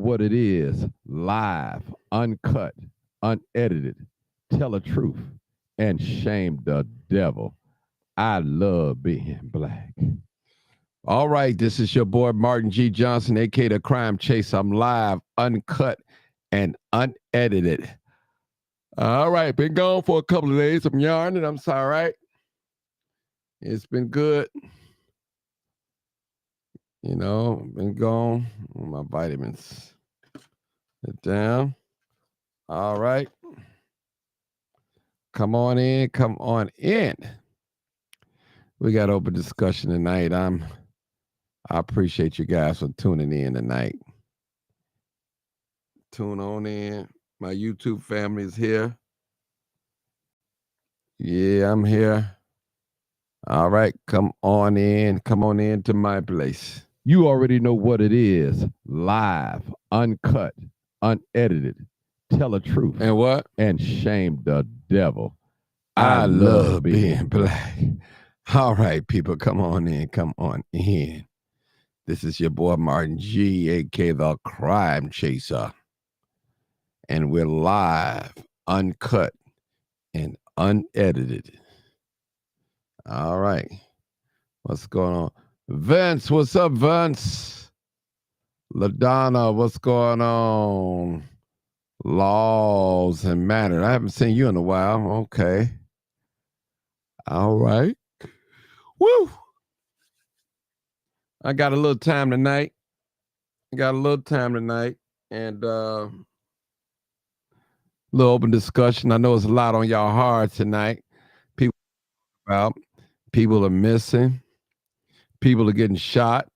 what it is, live, uncut, unedited. Tell the truth and shame the devil. I love being black. All right, this is your boy Martin G. Johnson, aka the Crime Chase. I'm live, uncut, and unedited. All right, been gone for a couple of days. I'm yarning. I'm sorry, right? It's been good. You know, been gone. My vitamins. Sit down. All right. Come on in. Come on in. We got open discussion tonight. I appreciate you guys for tuning in tonight. Tune on in. My YouTube family is here. Yeah, I'm here. All right, come on in. Come on in to my place. You already know what it is. Live, uncut, unedited. Tell the truth. And what? And shame the devil. I love being black. All right, people, come on in. Come on in. This is your boy Martin G, aka the Crime Chaser. And we're live, uncut, and unedited. All right. What's going on? Vince, what's up, Vince? LaDonna, what's going on? Laws and Matter. I haven't seen you in a while. Okay. All right. Woo! I got a little time tonight. And little open discussion. I know it's a lot on y'all hearts tonight. People are missing. People are getting shot.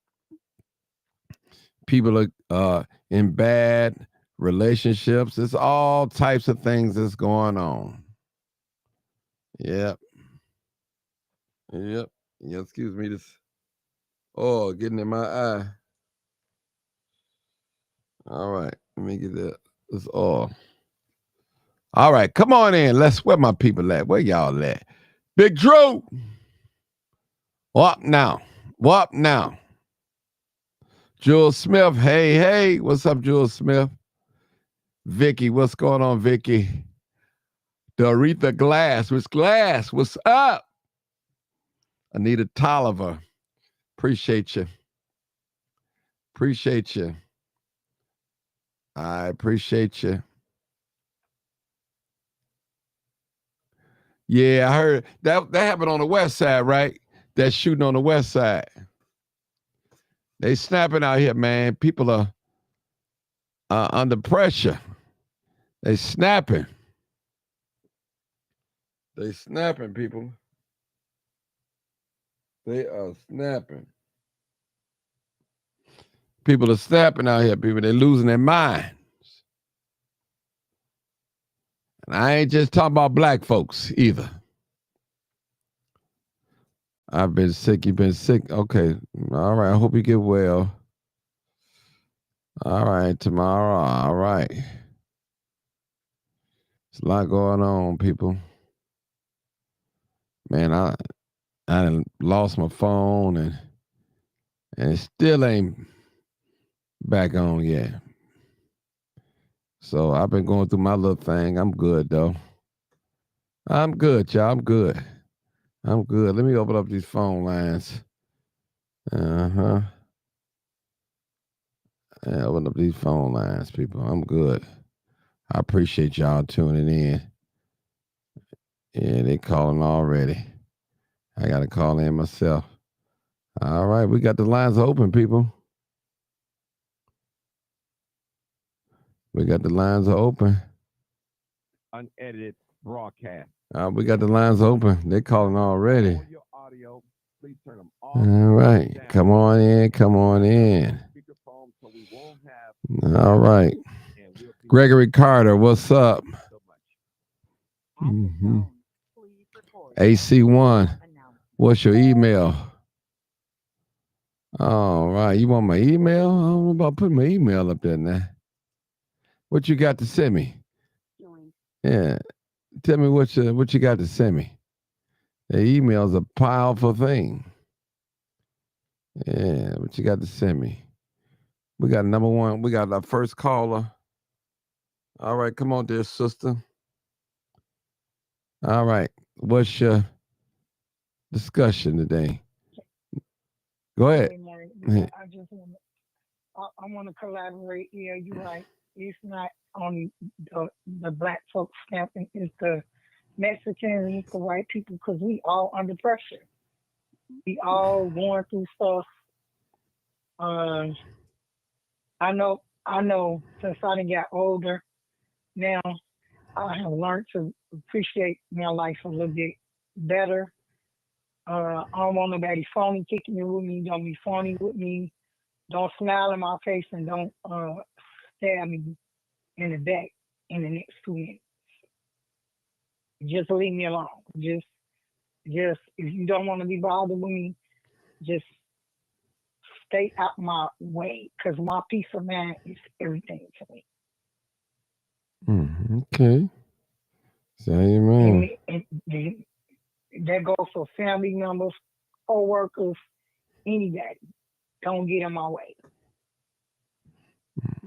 People are in bad relationships. It's all types of things that's going on. Yep. Yeah, excuse me. This getting in my eye. All right. Let me get this oil. All right, come on in. Where my people at? Where y'all at? Big Drew. What now? Jules Smith. Hey. What's up, Jules Smith? Vicky, what's going on, Vicky? Doretha Glass. What's up? Anita Tolliver. Appreciate you. I appreciate you. Yeah, I heard that happened on the west side, right? That shooting on the west side. They snapping out here, man. People are under pressure. They snapping. People. They are snapping. People are snapping out here, people. They're losing their minds. And I ain't just talking about black folks either. I've been sick. You've been sick. Okay. All right. I hope you get well. All right. Tomorrow. All right. There's a lot going on, people. Man, I lost my phone and it still ain't back on yet. So I've been going through my little thing. I'm good, though. I'm good, y'all. I'm good. Let me open up these phone lines. Yeah, open up these phone lines, people. I'm good. I appreciate y'all tuning in. Yeah, they calling already. I got to call in myself. All right, we got the lines open, people. We got the lines open. Unedited broadcast. We got the lines open. They're calling already. Your audio, please turn them off. All right. Come on in. All right. Gregory Carter, what's up? Mm-hmm. AC1, what's your email? All right. You want my email? I don't know about putting my email up there now. What you got to send me? Yeah. Tell me what you got to send me. The email's a powerful thing. Yeah, what you got to send me? We got number one. We got our first caller. All right, come on, dear sister. All right, what's your discussion today? Go ahead. Good morning. Yeah, I just want I want to collaborate. Yeah, you're right. It's not only the black folks stamping; it's the Mexicans, it's the white people, because we all under pressure. We all going through stuff. Uh, I know. Since I done got older, now I have learned to appreciate my life a little bit better. I don't want nobody phony kicking it with me. Don't be phony with me. Don't smile in my face and don't stab me in the back in the next 2 minutes. Just leave me alone. Just if you don't want to be bothered with me, just stay out my way because my peace of mind is everything to me. Okay. Say amen. And that goes for family members, co-workers, anybody. Don't get in my way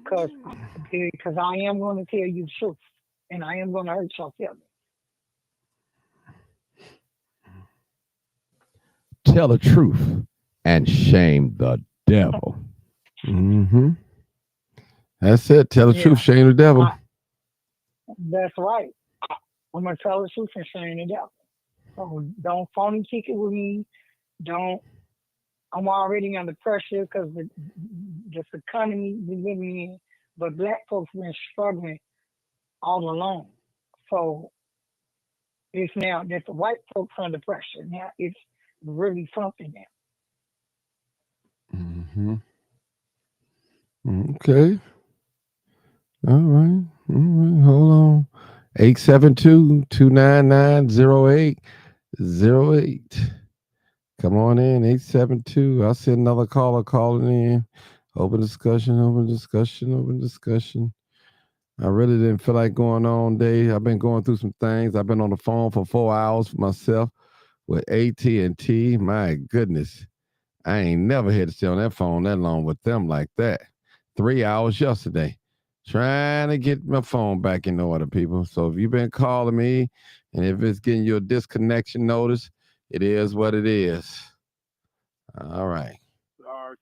because because I am going to tell you the truth and I am going to hurt your feelings. Tell the truth and shame the devil. Mm-hmm. That's it. Tell the truth, Yeah, shame the devil. I, that's right. I'm gonna tell the truth and shame the devil. So don't phony kick it with me. Don't. I'm already under pressure because this economy we living in. But black folks been struggling all along. So it's now that the white folks under pressure. Now it's really something now. Mm-hmm. Okay. All right. All right. Hold on. 872-299-0808. Come on in. 872. I see another caller calling in. Open discussion, open discussion, open discussion. I really didn't feel like going on day. I've been going through some things. I've been on the phone for 4 hours for myself with AT&T. My goodness. I ain't never had to stay on that phone that long with them like that. 3 hours yesterday. Trying to get my phone back in order, people. So if you've been calling me and if it's getting you a disconnection notice, it is what it is. All right. Sarge.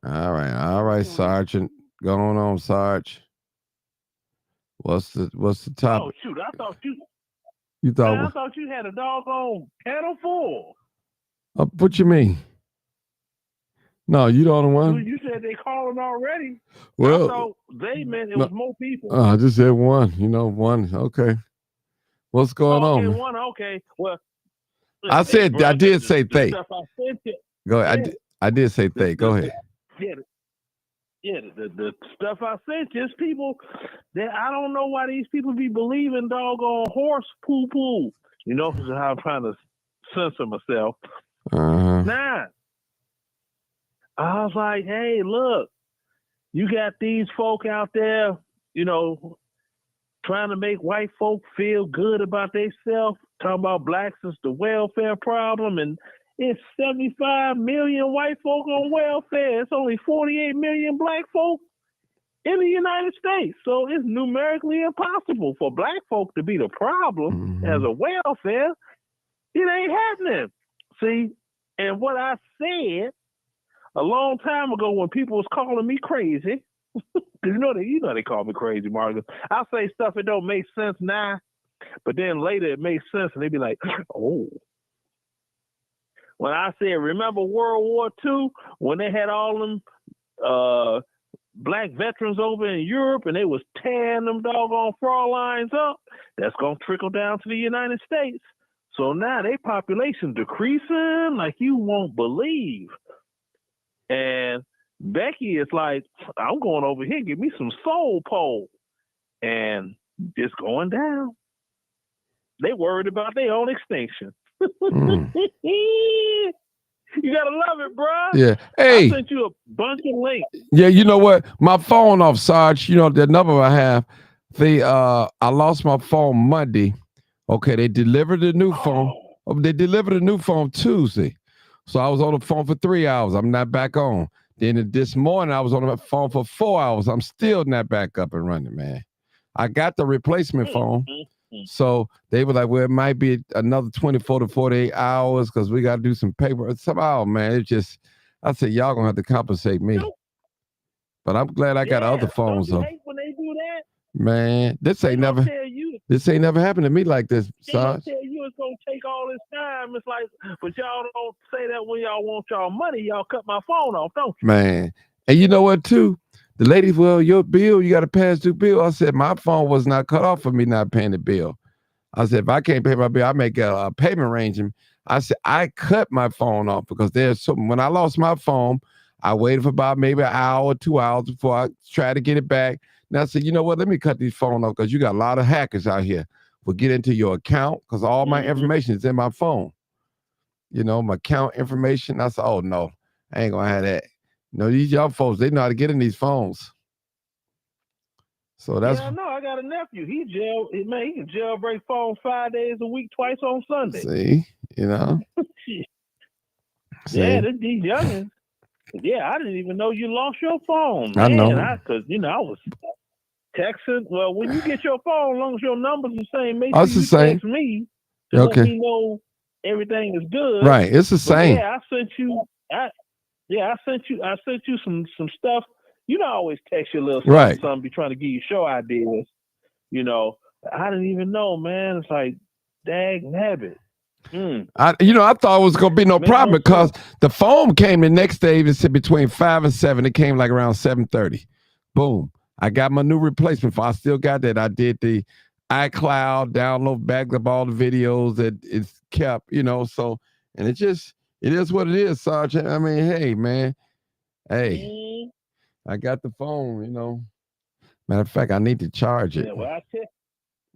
All right. All right, Sergeant. Going on, Sarge. What's the Oh topic? shoot! You I thought thought you had a doggone panel full. what you mean? No, you the only Dude, one. you said they calling already. I Well, thought they meant it no, was more people. I just said one. One. Okay. What's going Oh, on, okay, man? one. Okay, well, I hey, said I bro, did say the they. stuff I sent you, Go ahead. yeah, I did say they. Go the ahead. yeah, the stuff I sent you is people that I don't know why these people be believing doggone horse poo poo. You know, how I'm trying to censor myself. Uh-huh. Nah, I was like, hey, look, you got these folk out there, you know, trying to make white folk feel good about themselves, talking about blacks is the welfare problem, and it's 75 million white folk on welfare. It's only 48 million black folk in the United States. So it's numerically impossible for black folk to be the problem as Mm-hmm. a welfare. It ain't happening. See, and what I said a long time ago when people was calling me crazy, because you know they call me crazy, Marcus. I say stuff that don't make sense now, but then later it makes sense, and they be like, "Oh." When I said, remember World War II when they had all them uh, black veterans over in Europe and they was tearing them doggone frog lines up? That's gonna trickle down to the United States. So now they population decreasing like you won't believe. And Becky is like, I'm going over here, get me some soul pole. And it's going down. They worried about their own extinction. Mm. You gotta love it, bruh. Yeah. I Hey. sent you a bunch of links. Yeah. You know what? My phone off, Sarge. You know the number I have. I lost my phone Monday. Okay. They delivered the new phone. Oh, They delivered a new phone Tuesday. So I was on the phone for 3 hours. I'm not back on. Then this morning, I was on the phone for 4 hours. I'm still not back up and running, man. I got the replacement phone. So they were like, well, it might be another 24 to 48 hours because we got to do some paper. Somehow, man, it just, I said, y'all going to have to compensate me. But I'm glad I got other phones. Don't you hate when they do that? Man, this ain't never happened to me like this, Sarge. They tell you it's going to take all this time. It's like, but y'all don't say that when y'all want y'all money. Y'all cut my phone off, don't you? Man, and you know what, too? The lady, well, your bill, you got to pass due bill. I said, my phone was not cut off for me not paying the bill. I said, if I can't pay my bill, I make a payment arrangement. I said, I cut my phone off because there's something. When I lost my phone, I waited for about maybe an hour or 2 hours before I tried to get it back. And I said, you know what? Let me cut these phone off because you got a lot of hackers out here. Will get into your account because all my information is in my phone. You know, my account information. I said, oh, no, I ain't going to have that. No, these young folks, they know how to get in these phones. So that's. Yeah, no, I got a nephew. He can jailbreak phones 5 days a week, twice on Sunday. See, you know. Yeah, these youngins. Yeah, I didn't even know you lost your phone. Man. I know. Because, I was texting. Well, when you get your phone, as long as your number's the same, make sure you text me to let me know everything is good. Right, it's the same. Yeah, I sent you. I sent you some stuff. I always text you a little something, be trying to give you show ideas. I didn't even know, man. It's like, dag nabbit. I thought it was gonna be no problem because the phone came the next day. It said between 5 and 7. It came like around 7:30. Boom! I got my new replacement phone. I still got that. I did the iCloud download, backed up all the videos that it's kept. So and it is what it is, Sergeant. I mean, hey, man, hey, I got the phone. Matter of fact, I need to charge it. Yeah, well,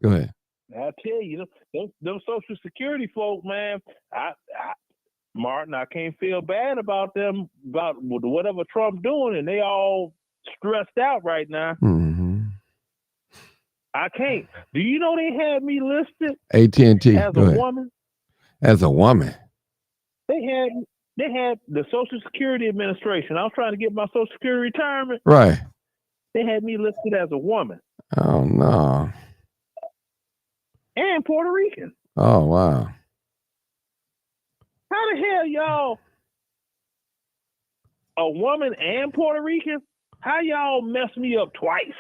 Go ahead. I tell you, them Social Security folk, man. Martin, I can't feel bad about them, about whatever Trump doing, and they all stressed out right now. Mm-hmm. I can't. Do you know they had me listed AT&T as a woman? As a woman. They had the Social Security Administration. I was trying to get my Social Security retirement. Right. They had me listed as a woman. Oh no. And Puerto Rican. Oh, wow. How the hell, y'all, a woman and Puerto Rican? How y'all mess me up twice?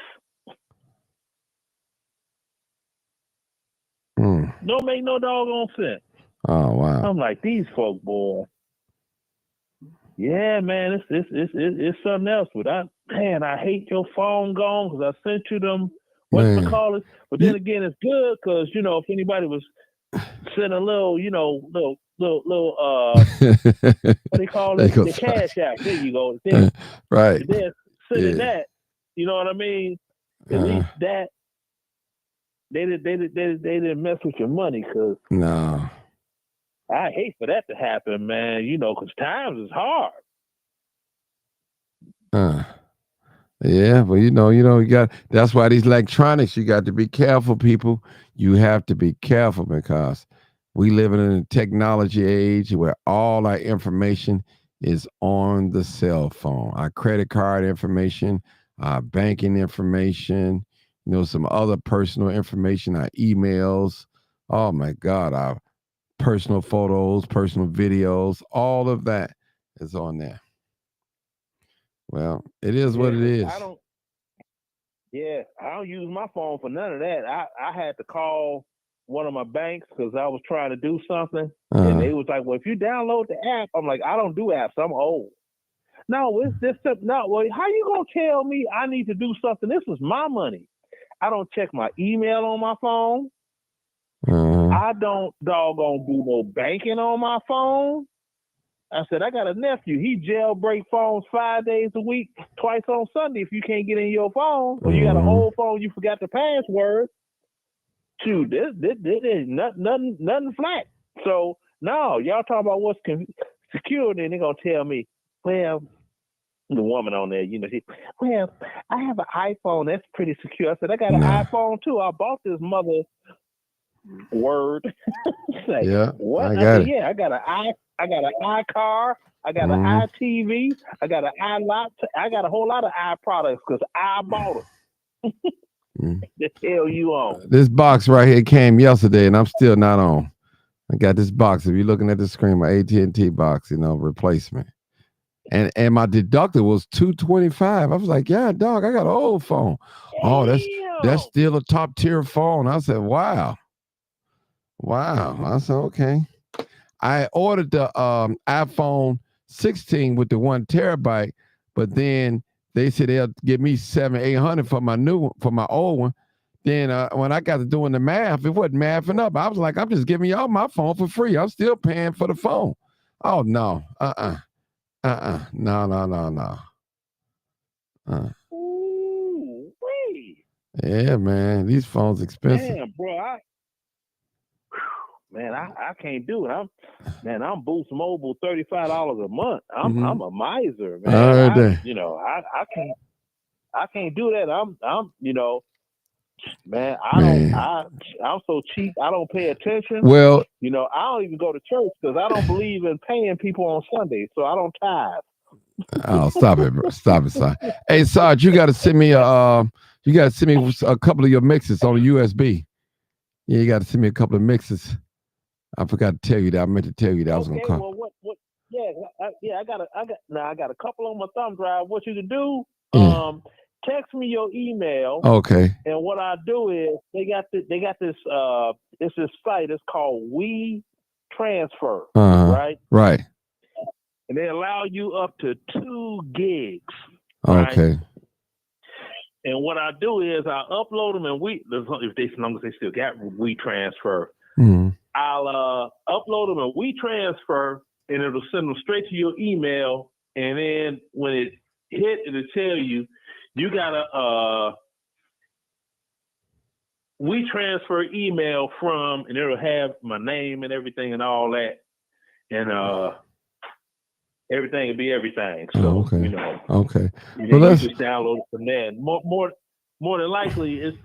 Don't make no doggone sense. Oh, wow. I'm like, these folk, boy. Yeah, man, it's something else. But I hate your phone gone because I sent you them. Whatchamacallit. But then again, it's good because if anybody was sending a little, little what do they call it? The cash out. There you go. Right. They're sending that. You know what I mean? At least that they didn't mess with your money because no. I hate for that to happen, man. Because times is hard. Yeah, but you got. That's why these electronics. You got to be careful, people. You have to be careful because we live in a technology age where all our information is on the cell phone. Our credit card information, our banking information, some other personal information, our emails. Oh my God, our personal photos, personal videos, all of that is on there. Well, it is what it is. I don't use my phone for none of that. I had to call one of my banks because I was trying to do something, and they was like, "Well, if you download the app," I'm like, "I don't do apps. I'm old." No, it's this. No, well, how you gonna tell me I need to do something? This is my money. I don't check my email on my phone. I don't doggone do no banking on my phone. I said, I got a nephew. He jailbreak phones 5 days a week, twice on Sunday if you can't get in your phone. Or you got an old phone, you forgot the password. Shoot, this is nothing flat. So, no, y'all talking about what's security, and they're going to tell me, well, the woman on there, well, I have an iPhone. That's pretty secure. I said, I got an iPhone, too. I bought this mother word. Yeah, what? I got it. Yeah, I got an iPhone. I got an iCar. I got an iTV. I got an iLot. I got a whole lot of products because I bought them. The hell you on? This box right here came yesterday, and I'm still not on. I got this box. If you're looking at the screen, my AT&T box, replacement. And my deductor was $225. I was like, yeah, dog, I got an old phone. Oh, that's still a top tier phone. I said, wow. I said, okay. I ordered the iPhone 16 with the 1 terabyte, but then they said they'll give me $700-800 for my old one. Then when I got to doing the math, it wasn't mathing up. I was like, I'm just giving y'all my phone for free. I'm still paying for the phone. Oh no, no. Ooh, wait. Yeah, man, these phones expensive. Damn, bro, I can't do it. I'm Boost Mobile $35 a month. I'm a miser, man. I can't do that. I'm so cheap. I don't pay attention. Well, I don't even go to church because I don't believe in paying people on Sunday, so I don't tithe. Oh, stop it, bro. Stop it, Sarge. Hey, Sarge, you got to send me a couple of your mixes on a USB. Yeah, you got to send me a couple of mixes. I forgot to tell you that. I meant to tell you that I was gonna come. Well, what? Yeah, I got a couple on my thumb drive. What you can do? Text me your email. Okay. And what I do is they got this. It's this site. It's called We Transfer. Right. Right. And they allow you up to 2 gigs. Okay. Right? And what I do is I upload them and as long as they still got We Transfer, I'll upload them and We Transfer, and it'll send them straight to your email. And then when it hit, it'll tell you got a We Transfer email from, and it'll have my name and everything and all that, and everything will be everything. So okay. Okay. Well, let's just download it from there. More than likely, it's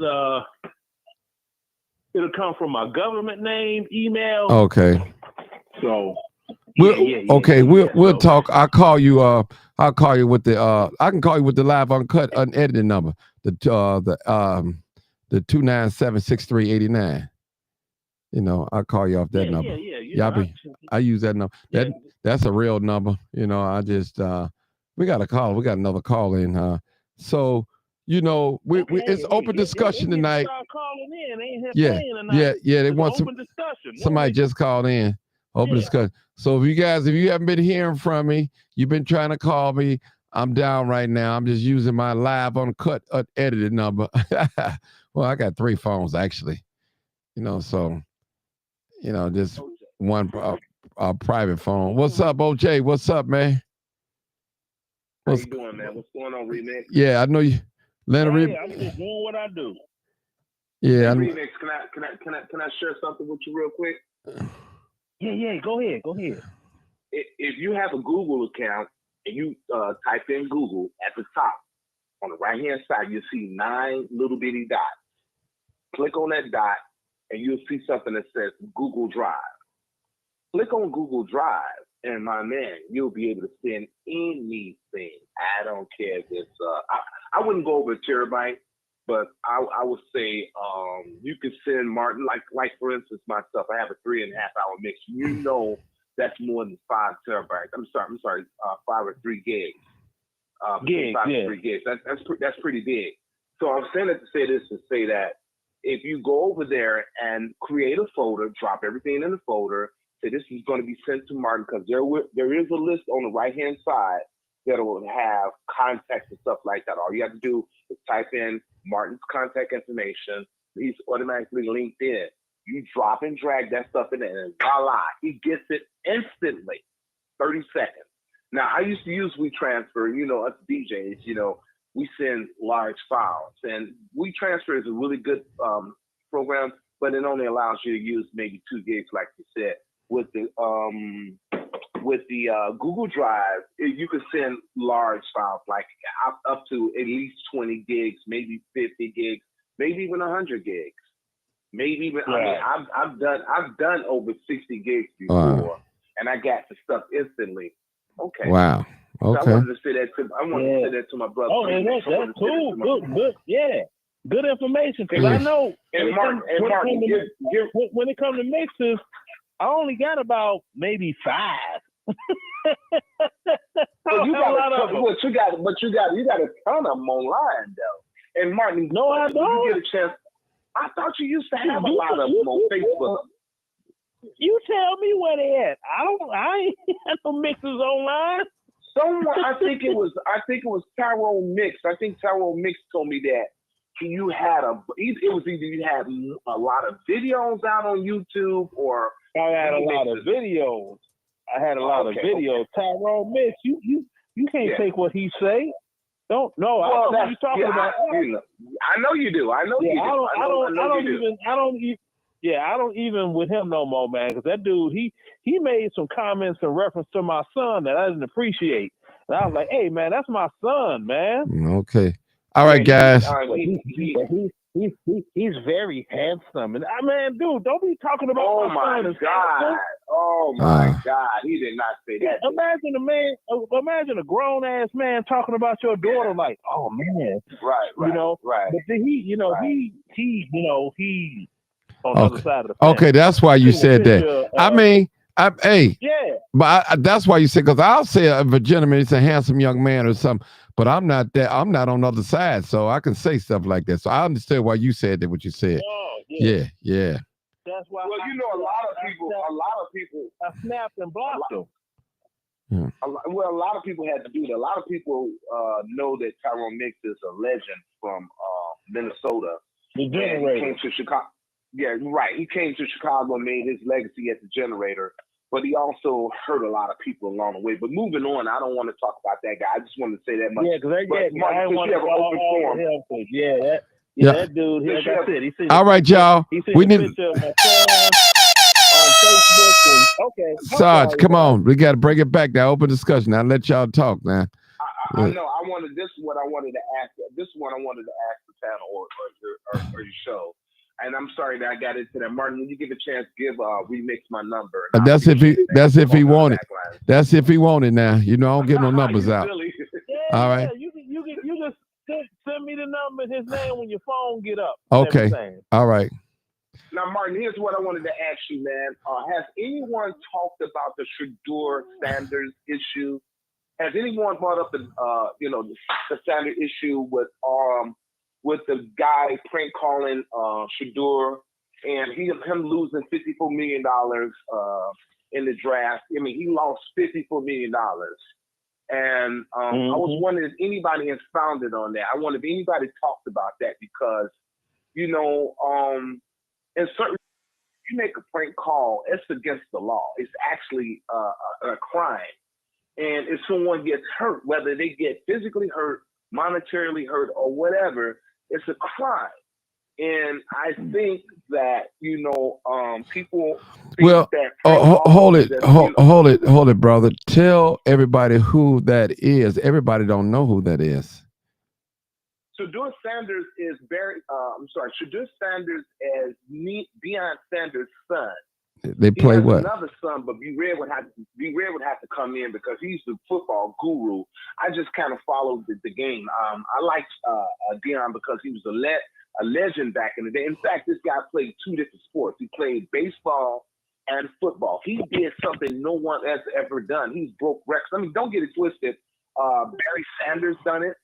it'll come from my government name email. Okay. So we'll talk. I'll call you with the I can call you with the live uncut unedited number. The 297-6389. I'll call you off that number. I use that number. That's a real number. I just we got a call. We got another call in. So it's open discussion tonight. Yeah. They want some discussion. Somebody just called in. Open discussion. So if you haven't been hearing from me, you've been trying to call me, I'm down right now. I'm just using my live uncut edited number. Well, I got 3 phones actually. So just one private phone. What's up, OJ? What's up, man? How you doing, man? What's going on, Remix? Yeah, I know you. Leonard, I'm just doing what I do. Yeah, Remix. Can I share something with you real quick? Yeah. Go ahead. If you have a Google account and you type in Google at the top on the right hand side, you'll see 9 little bitty dots. Click on that dot, and you'll see something that says Google Drive. Click on Google Drive, and my man, you'll be able to send anything. I don't care if it's I wouldn't go over a terabyte, but I would say you could send Martin, like for instance myself, I have a 3.5-hour mix. That's more than 5 terabytes. I'm sorry, 5 or 3 gigs. 5 or 3 gigs. That's pretty big. So I'm saying it to say this to say that if you go over there and create a folder, drop everything in the folder, say this is going to be sent to Martin, because there is a list on the right hand side that will have contacts and stuff like that. All you have to do is type in Martin's contact information. He's automatically linked in. You drop and drag that stuff in there, and voila, he gets it instantly, 30 seconds. Now, I used to use WeTransfer. Us DJs, we send large files, and WeTransfer is a really good program, but it only allows you to use maybe 2 gigs, like you said. With the Google Drive, you can send large files, like up to at least 20 gigs, maybe 50 gigs, maybe even 100 gigs, maybe even. Right. I've done over 60 gigs before. and I got the stuff instantly. Okay. Wow. So Okay. I wanted to say that to my brother. Oh, and that's cool. Good. Yeah. Good information. Because I know when it comes to mixes, I only got about maybe 5. But you got a ton of them online though. And Martin, no, I don't. You get a chance. I thought you used to have a lot of them on Facebook. You tell me where they at. I ain't got no mixes online. Someone, I think it was Tyrone Mix. I think Tyrone Mix told me that you had it was either you had a lot of videos out on YouTube or I had a lot of videos. Videos. Tyrone Mix, you can't take what he say. Don't know. I know what you're talking about. I know you do. I don't even with him no more, man. Because that dude, he made some comments in reference to my son that I didn't appreciate, and I was like, "Hey, man, that's my son, man." Okay. All right, guys. He's very handsome, and dude, don't be talking about. Oh my God! Oh my God! He did not say that. Imagine a grown ass man talking about your daughter like, "Oh man," right. But then he on the other side of the fence. Okay, that's why you said that. But that's why you said, because I'll say if a gentleman is a handsome young man or something, but I'm not that. I'm not on the other side, so I can say stuff like that. So I understand why you said that. What you said. Oh, yeah. That's why. Well, a lot of people. I snapped and blocked them. A lot of people had to do that. A lot of people know that Tyrone Mix is a legend from Minnesota. The Generator. He came to Chicago. Yeah, right. He came to Chicago and made his legacy at the Generator, but he also hurt a lot of people along the way. But moving on, I don't want to talk about that guy. I just wanted to say that much. Yeah, because I want to open forum. That dude. Like I said, he said. All right, y'all. We need. On Facebook. Okay. Sarge, come on. We got to bring it back now. Open discussion. I'll let y'all talk now. I know. This is what I wanted to ask. This is what I wanted to ask the panel or your show. And I'm sorry that I got into that. Martin, when you give a chance, remix my number. That's if he wanted. That's if he wanted now. You know, I don't get no numbers out. All right. You just send me the number and his name when your phone get up. Okay. All right. Now, Martin, here's what I wanted to ask you, man. Has anyone talked about the Shedeur Sanders issue? Has anyone brought up the Sanders issue with the guy prank calling Shedeur and him losing $54 million in the draft? I mean, he lost $54 million. And I was wondering if anybody has founded on that. I wonder if anybody talked about that because, in certain, you make a prank call, it's against the law. It's actually a crime. And if someone gets hurt, whether they get physically hurt, monetarily hurt, or whatever, it's a crime. And I think that, people think that hold it, brother. Tell everybody who that is. Everybody don't know who that is. Shedeur Sanders is Shedeur Sanders is Deion Sanders' son. They play what? Another son, but B. Red would have to come in because he's the football guru. I just kind of followed the game. I liked Deion because he was a legend back in the day. In fact, this guy played 2 different sports. He played baseball and football. He did something no one has ever done. He's broke records. I mean, don't get it twisted. Barry Sanders done it.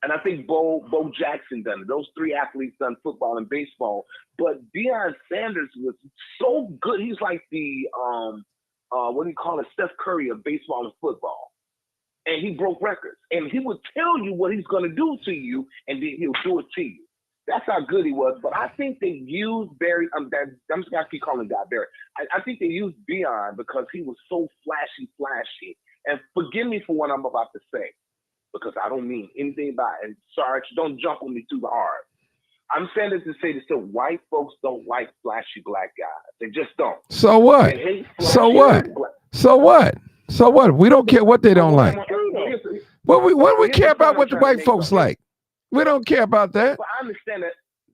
And I think Bo Jackson done it. Those 3 athletes done football and baseball. But Deion Sanders was so good. He's like the Steph Curry of baseball and football. And he broke records. And he would tell you what he's going to do to you, and then he'll do it to you. That's how good he was. But I think they used Barry. I'm just going to keep calling God Barry. I think they used Deion because he was so flashy. And forgive me for what I'm about to say, because I don't mean anything by it. And Sarge, don't jump on me too hard. I'm saying this to say this, so white folks don't like flashy black guys. They just don't. So what? So what? We don't care what they don't like. What do we care about what the white folks like? We don't care about that. Well, I understand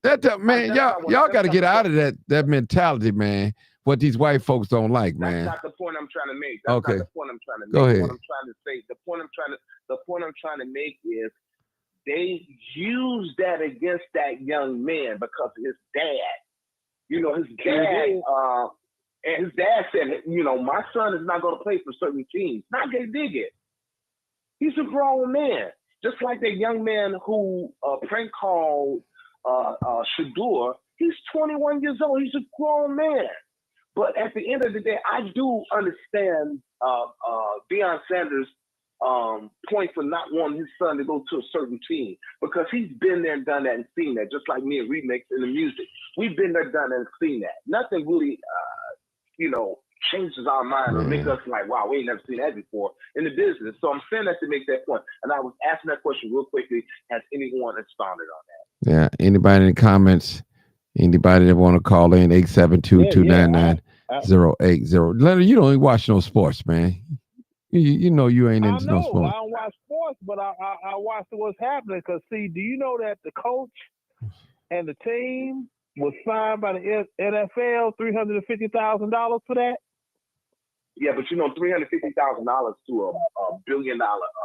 that. Man, y'all got to get out of that mentality, man. what these white folks don't like, That's man. not the point I'm trying to make. That's Okay. not the point I'm trying to make. Go ahead. What I'm trying to say, the point I'm trying to make is they use that against that young man because of his dad. You know, his dad, and his dad said, you know, my son is not going to play for certain teams. Not they dig it. He's a grown man. Just like that young man who prank called Shedeur, he's 21 years old. He's a grown man. But at the end of the day, I do understand Deion Sanders' point for not wanting his son to go to a certain team because he's been there and done that and seen that, just like me and Remix in the music. We've been there, done that, and seen that. Nothing really, changes our mind or make us like, wow, we ain't never seen that before in the business. So I'm saying that to make that point. And I was asking that question real quickly. Has anyone expounded on that? Yeah. Anybody in the comments? Anybody that want to call in 872-299-080. Leonard, you don't even watch no sports, man. You know you ain't into no sports. I don't watch sports, but I watch what's happening. Because, see, do you know that the coach and the team was fined by the NFL $350,000 for that? Yeah, but you know, $350,000 to a $1 billion.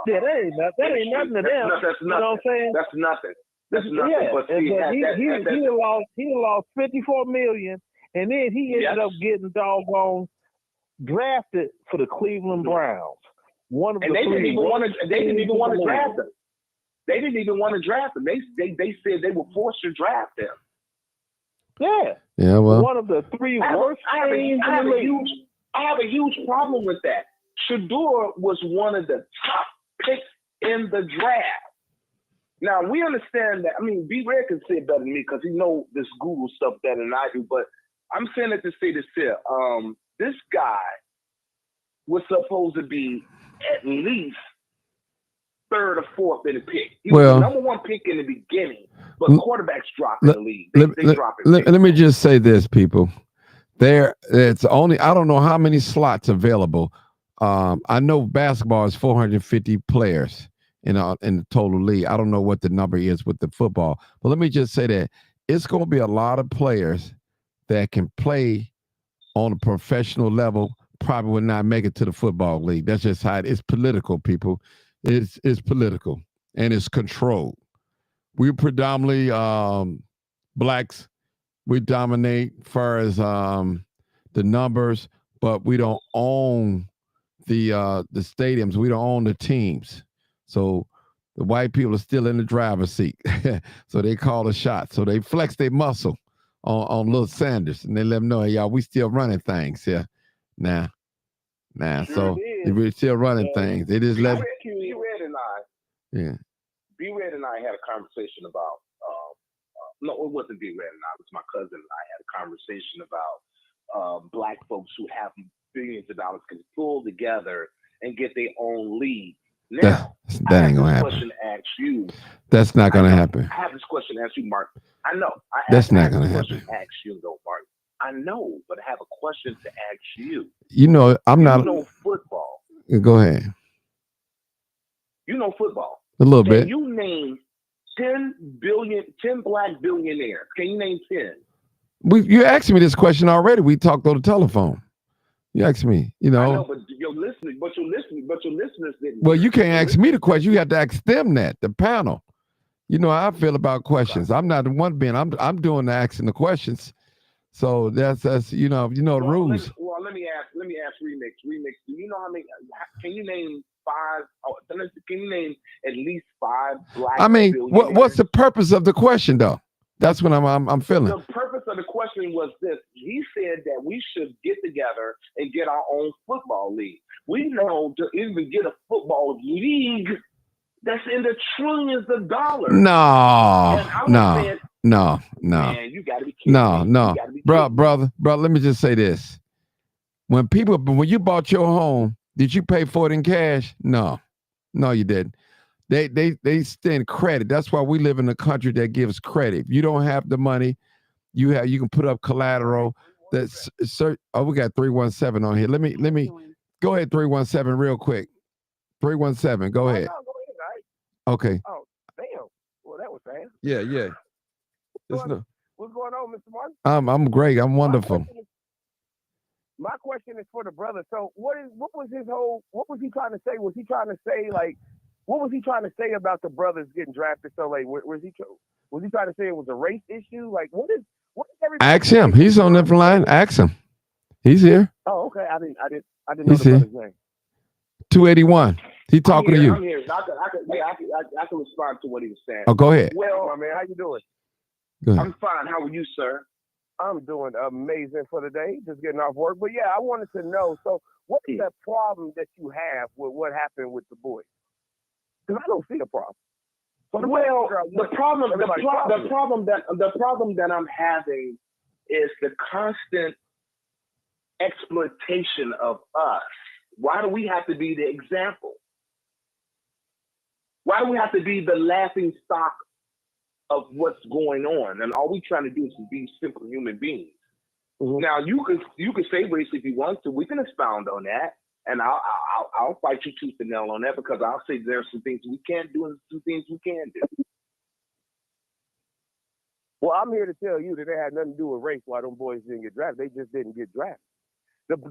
Yeah, that ain't nothing to them. That's nothing. You know what I'm saying? That's nothing. That's nothing. Yeah, but see, he lost $54 million, and then he ended up getting doggone drafted for the Cleveland Browns. They didn't even want to draft him. They didn't even want to draft him. They said they were forced to draft him. Yeah. Yeah. Well, one of the three worst teams in the league. I have a huge problem with that. Shedeur was one of the top picks in the draft. Now, we understand that. I mean, B-Red can say it better than me because he knows this Google stuff better than I do. But I'm saying it to say this here. This guy was supposed to be at least third or fourth in the pick. He was the number one pick in the beginning. But quarterbacks drop in the league. They drop it. Let me just say this, people. It's only, I don't know how many slots available. I know basketball is 450 players in the total league. I don't know what the number is with the football, but let me just say that it's going to be a lot of players that can play on a professional level. Probably would not make it to the football league. That's just how it's political, people. It's political and it's controlled. We're predominantly blacks. We dominate as far as the numbers, but we don't own the stadiums. We don't own the teams. So the white people are still in the driver's seat. So they call the shots. So they flex their muscle on little Sanders, and they let them know, hey, y'all, we still running things here. Now. So we're still running things. They just let B-Red and I. Yeah. B-Red and I had a conversation about. No, it wasn't B-Red and I. It was my cousin and I had a conversation about black folks who have billions of dollars can pull together and get their own league. Now, that ain't gonna happen. Question to ask you. That's not gonna happen. I have this question to ask you, Mark. I know. That's not gonna happen. Ask you, though, Mark. I know, but I have a question to ask you. You know, I'm not. You know football. Go ahead. You know football. A little bit. Can you name 10 black billionaires? Can you name 10? You asked me this question already. We talked on the telephone. You asked me, you know. I know, but your listeners didn't. Well, you can't ask me the question. You have to ask them that, the panel. You know how I feel about questions. I'm not the one being. I'm doing the asking the questions. So that's you know the rules. Let me ask Remix. Remix, do you know how many? Can you name 5? Can you name at least 5 black? I mean, what's the purpose of the question though? That's what I'm feeling. The purpose of the question was this. He said that we should get together and get our own football league. We know to even get a football league that's in the trillions of dollars. No. Man, you gotta be kidding no. Brother, let me just say this. When you bought your home, did you pay for it in cash? No, you didn't. They extend credit. That's why we live in a country that gives credit. If you don't have the money, you can put up collateral. We got 317 on here. Let me go ahead, 317 real quick. 317, go ahead. Okay. Oh, damn. Well, that was fast. Yeah. What's going on, Mr. Martin? I'm great. I'm wonderful. My question is for the brother. So what was he trying to say? Was he trying to say like what was he trying to say about the brothers getting drafted so late? Was he trying to say it was a race issue? Like what is everybody Ask him. He's on the line. Ask him. He's here. Oh, okay. I didn't know He's the here. brother's name. 281. He talking to you. I'm here. I can respond to what he was saying. Oh, go ahead. Well, my man, how you doing? Go ahead. I'm fine. How are you, sir? I'm doing amazing for the day, just getting off work. But yeah, I wanted to know. So, what is the problem that you have with what happened with the boys? Because I don't see a problem. Well, the problem that I'm having is the constant exploitation of us. Why do we have to be the example? Why do we have to be the laughing stock of what's going on? And all we trying to do is to be simple human beings. Mm-hmm. Now you could say race if you want to. We can expound on that, and I'll fight you tooth and nail on that because I'll say there's some things we can't do and some things we can do. Well, I'm here to tell you that it had nothing to do with race. Why them boys didn't get drafted? They just didn't get drafted. I'm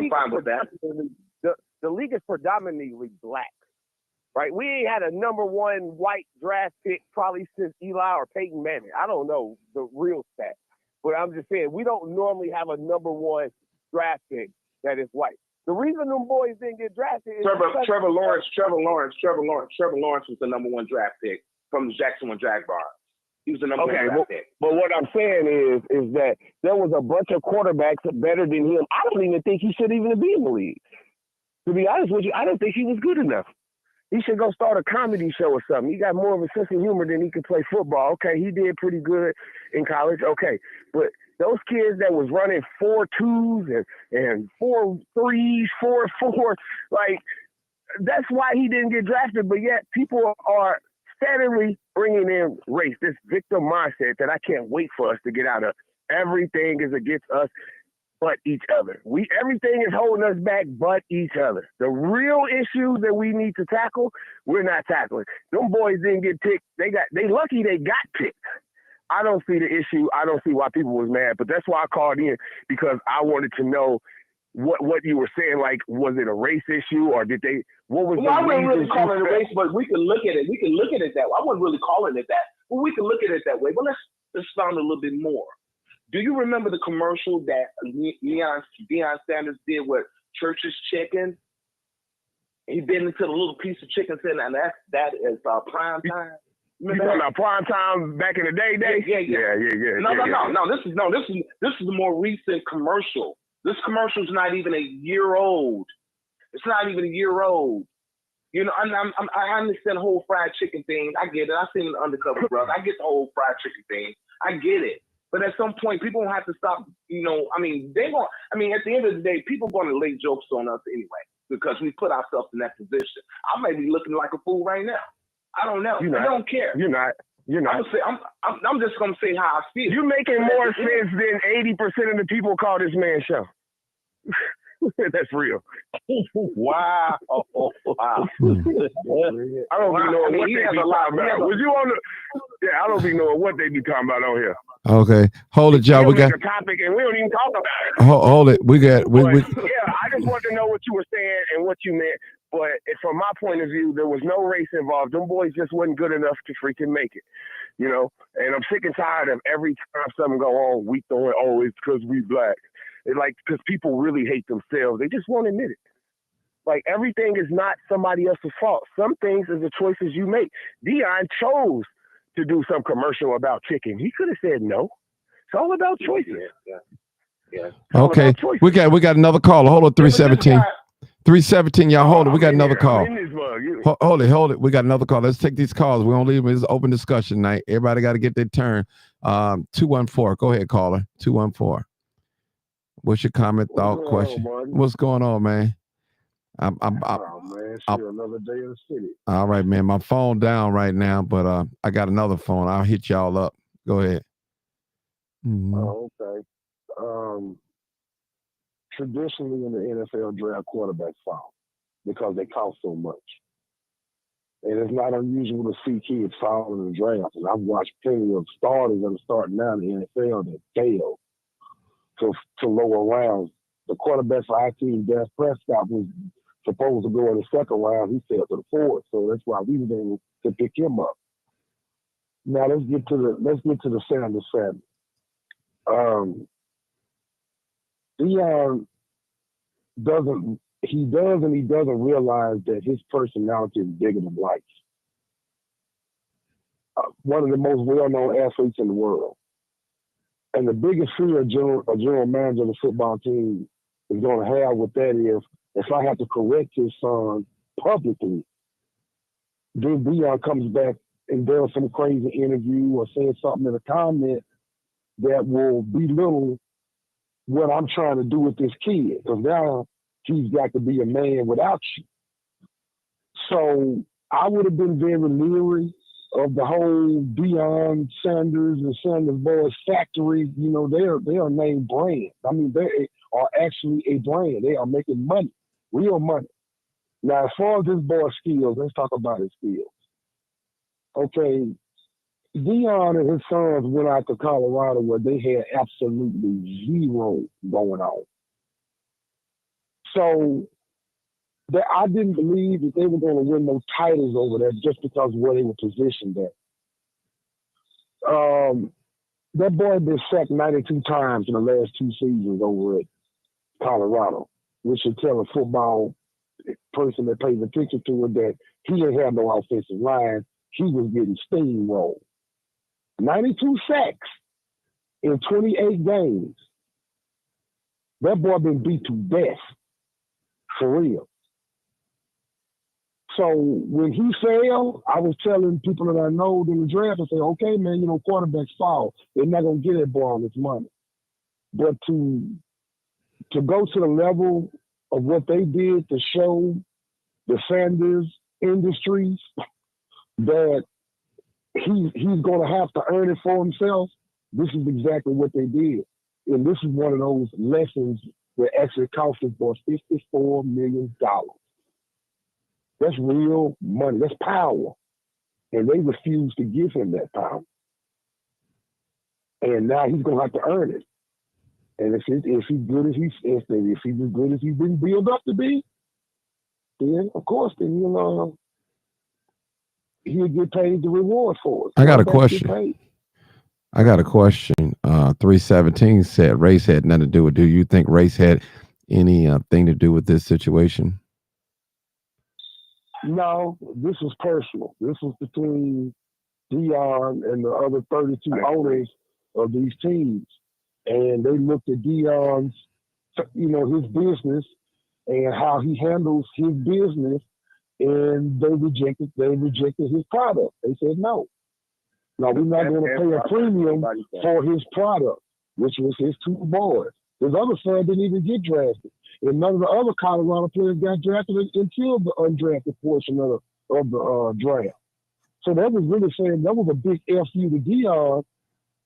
fine with that. The league is predominantly black. Right, we ain't had a number one white draft pick probably since Eli or Peyton Manning. I don't know the real stat, but I'm just saying we don't normally have a number one draft pick that is white. The reason them boys didn't get drafted is Trevor Lawrence was the number one draft pick from the Jacksonville Jaguars. He was the number one draft pick. But what I'm saying is that there was a bunch of quarterbacks better than him. I don't even think he should even be in the league. To be honest with you, I don't think he was good enough. He should go start a comedy show or something. He got more of a sense of humor than he could play football. Okay, he did pretty good in college. Okay, but those kids that was running 4.2s and 4.3s, 4.4, like that's why he didn't get drafted. But yet people are steadily bringing in race, this victim mindset that I can't wait for us to get out of. Everything is against us but each other. Everything is holding us back but each other. The real issues that we need to tackle, we're not tackling. Them boys didn't get picked. They lucky they got picked. I don't see the issue. I don't see why people was mad, but that's why I called in, because I wanted to know what you were saying. Like, was it a race issue or what was I wouldn't really call it a race, but we can look at it. We can look at it that way. I wasn't really calling it that, but we can look at it that way. But let's found a little bit more. Do you remember the commercial that Shedeur Sanders did with Church's Chicken? He bit into the little piece of chicken saying, and that is prime time. You talking about prime time back in the day? Yeah. No. This is a more recent commercial. This commercial is not even a year old. It's not even a year old. You know, I understand the whole fried chicken thing. I get it. I've seen the Undercover Brother. I get the whole fried chicken thing. I get it. But at some point, people don't have to stop. You know, at the end of the day, people are going to lay jokes on us anyway because we put ourselves in that position. I may be looking like a fool right now. I don't know. I don't care. You're not. I'm just going to say how I feel. You're making more sense than 80% of the people call this man show. That's real. Wow. I don't be knowing what they be talking about. Was you on the? Yeah, I don't be knowing what they be talking about on here. Okay, hold it, y'all. We got a topic, and we don't even talk about it. Hold it. We got. Yeah, I just want to know what you were saying and what you meant. But from my point of view, there was no race involved. Them boys just wasn't good enough to freaking make it. You know, and I'm sick and tired of every time something go on, we throw it. Oh, it's because we black. It's like because people really hate themselves. They just won't admit it. Like everything is not somebody else's fault. Some things is the choices you make. Deion chose to do some commercial about chicken. He could have said no. It's all about choices. Yeah. Okay, we got another caller. Hold on, 317. 317, y'all hold it. We got another call. Hold it. We got another call. Let's take these calls. We don't leave this open discussion night. Everybody got to get their turn. 214. Go ahead, caller. 214. What's your comment, thought, question? What's going on, man? Man, another day in the city. All right, man. My phone down right now, but I got another phone. I'll hit y'all up. Go ahead. Mm-hmm. Oh, okay. Traditionally in the NFL draft, quarterbacks fall because they cost so much. And it's not unusual to see kids fall in the draft. And I've watched plenty of starters that are starting now in the NFL that fail to lower rounds the quarterback for our team, Dak Prescott, was supposed to go in the second round. He fell to the fourth, so that's why we were able to pick him up. Now let's get to the Sanders family. Deion doesn't realize that his personality is bigger than life. One of the most well-known athletes in the world. And the biggest fear a general manager of the football team is going to have with that is if I have to correct his son publicly, then Deion comes back and does some crazy interview or says something in a comment that will belittle what I'm trying to do with this kid. Because now he's got to be a man without you. So I would have been very leery of the whole Shedeur Sanders and Sanders Boys factory. You know, they are named brands. I mean, they are actually a brand. They are making money, real money. Now, as far as this boy's skills, let's talk about his skills. Okay, Deion and his sons went out to Colorado where they had absolutely zero going on. So I didn't believe that they were going to win no titles over there just because of where they were positioned at. That boy had been sacked 92 times in the last 2 seasons over at Colorado, which should tell a football person that pays attention to it that he didn't have no offensive line. He was getting steamrolled. 92 sacks in 28 games. That boy been beat to death, for real. So when he fell, I was telling people that I know in the draft, I say, okay, man, you know, quarterbacks fall. They're not going to get that boy on this money. But to go to the level of what they did to show the Sanders Industries that he's going to have to earn it for himself, this is exactly what they did. And this is one of those lessons that actually cost this boy $54 million. That's real money. That's power. And they refused to give him that power. And now he's going to have to earn it. And if he's good as he's as good as he's been built up to be, then of course, then he'll get paid the reward for it. I got a question. 317 said race had nothing to do with. Do you think race had any thing to do with this situation? No, this is personal. This is between Deion and the other 32 owners of these teams. And they looked at Deion's, his business and how he handles his business, and they rejected his product. They said no. No, we're not going to pay a premium for his product, which was his 2 boys. His other son didn't even get drafted. And none of the other Colorado players got drafted until the undrafted portion of the draft. So that was really saying that was a big FU to Deion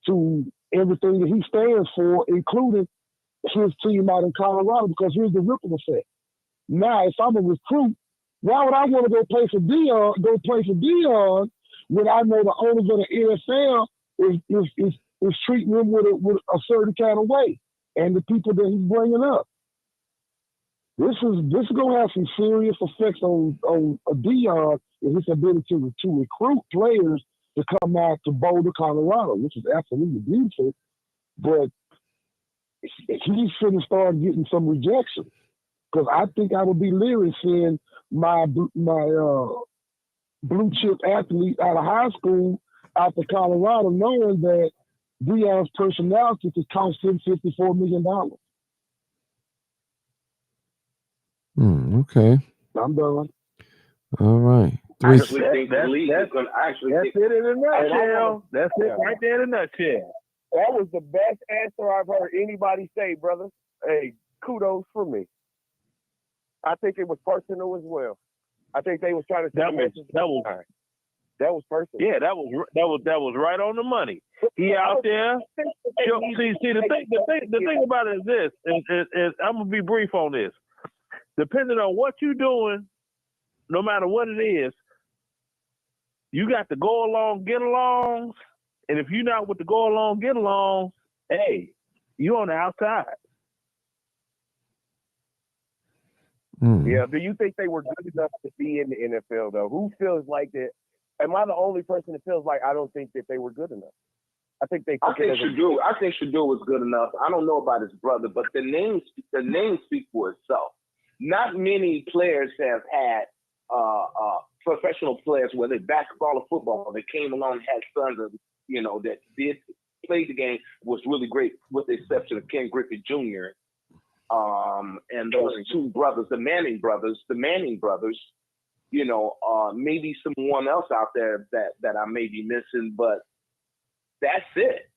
to everything that he stands for, including his team out in Colorado, because here's the ripple effect. Now, if I'm a recruit, why would I want to go play for Deion when I know the owners of the NFL is treating him with a certain kind of way, and the people that he's bringing up? This is going to have some serious effects on Deion and his ability to recruit players to come out to Boulder, Colorado, which is absolutely beautiful. But he shouldn't start getting some rejection, because I think I would be leery seeing my blue chip athlete out of high school out to Colorado, knowing that Deion's personality could cost him $54 million. Okay. I'm done. All right. I actually think the league is going to That's it in a nutshell. That's it right there in a nutshell. That was the best answer I've heard anybody say, brother. Hey, kudos for me. I think it was personal as well. I think they was trying to that was personal. Yeah, that was right on the money. He out there. See the thing about it is this. Is I'm gonna be brief on this. Depending on what you're doing, no matter what it is, you got to go along, get along. And if you're not with the go along, get along, hey, you're on the outside. Yeah. Do you think they were good enough to be in the NFL though? Who feels like that? Am I the only person that feels like I don't think that they were good enough? I think they. I think Shedeur was good enough. I don't know about his brother, but the name speaks for itself. Not many players have had professional players, whether it's basketball or football, that came along and had sons of, that did play the game, was really great, with the exception of Ken Griffey Jr. And those two brothers, the Manning brothers, maybe someone else out there that I may be missing, but that's it.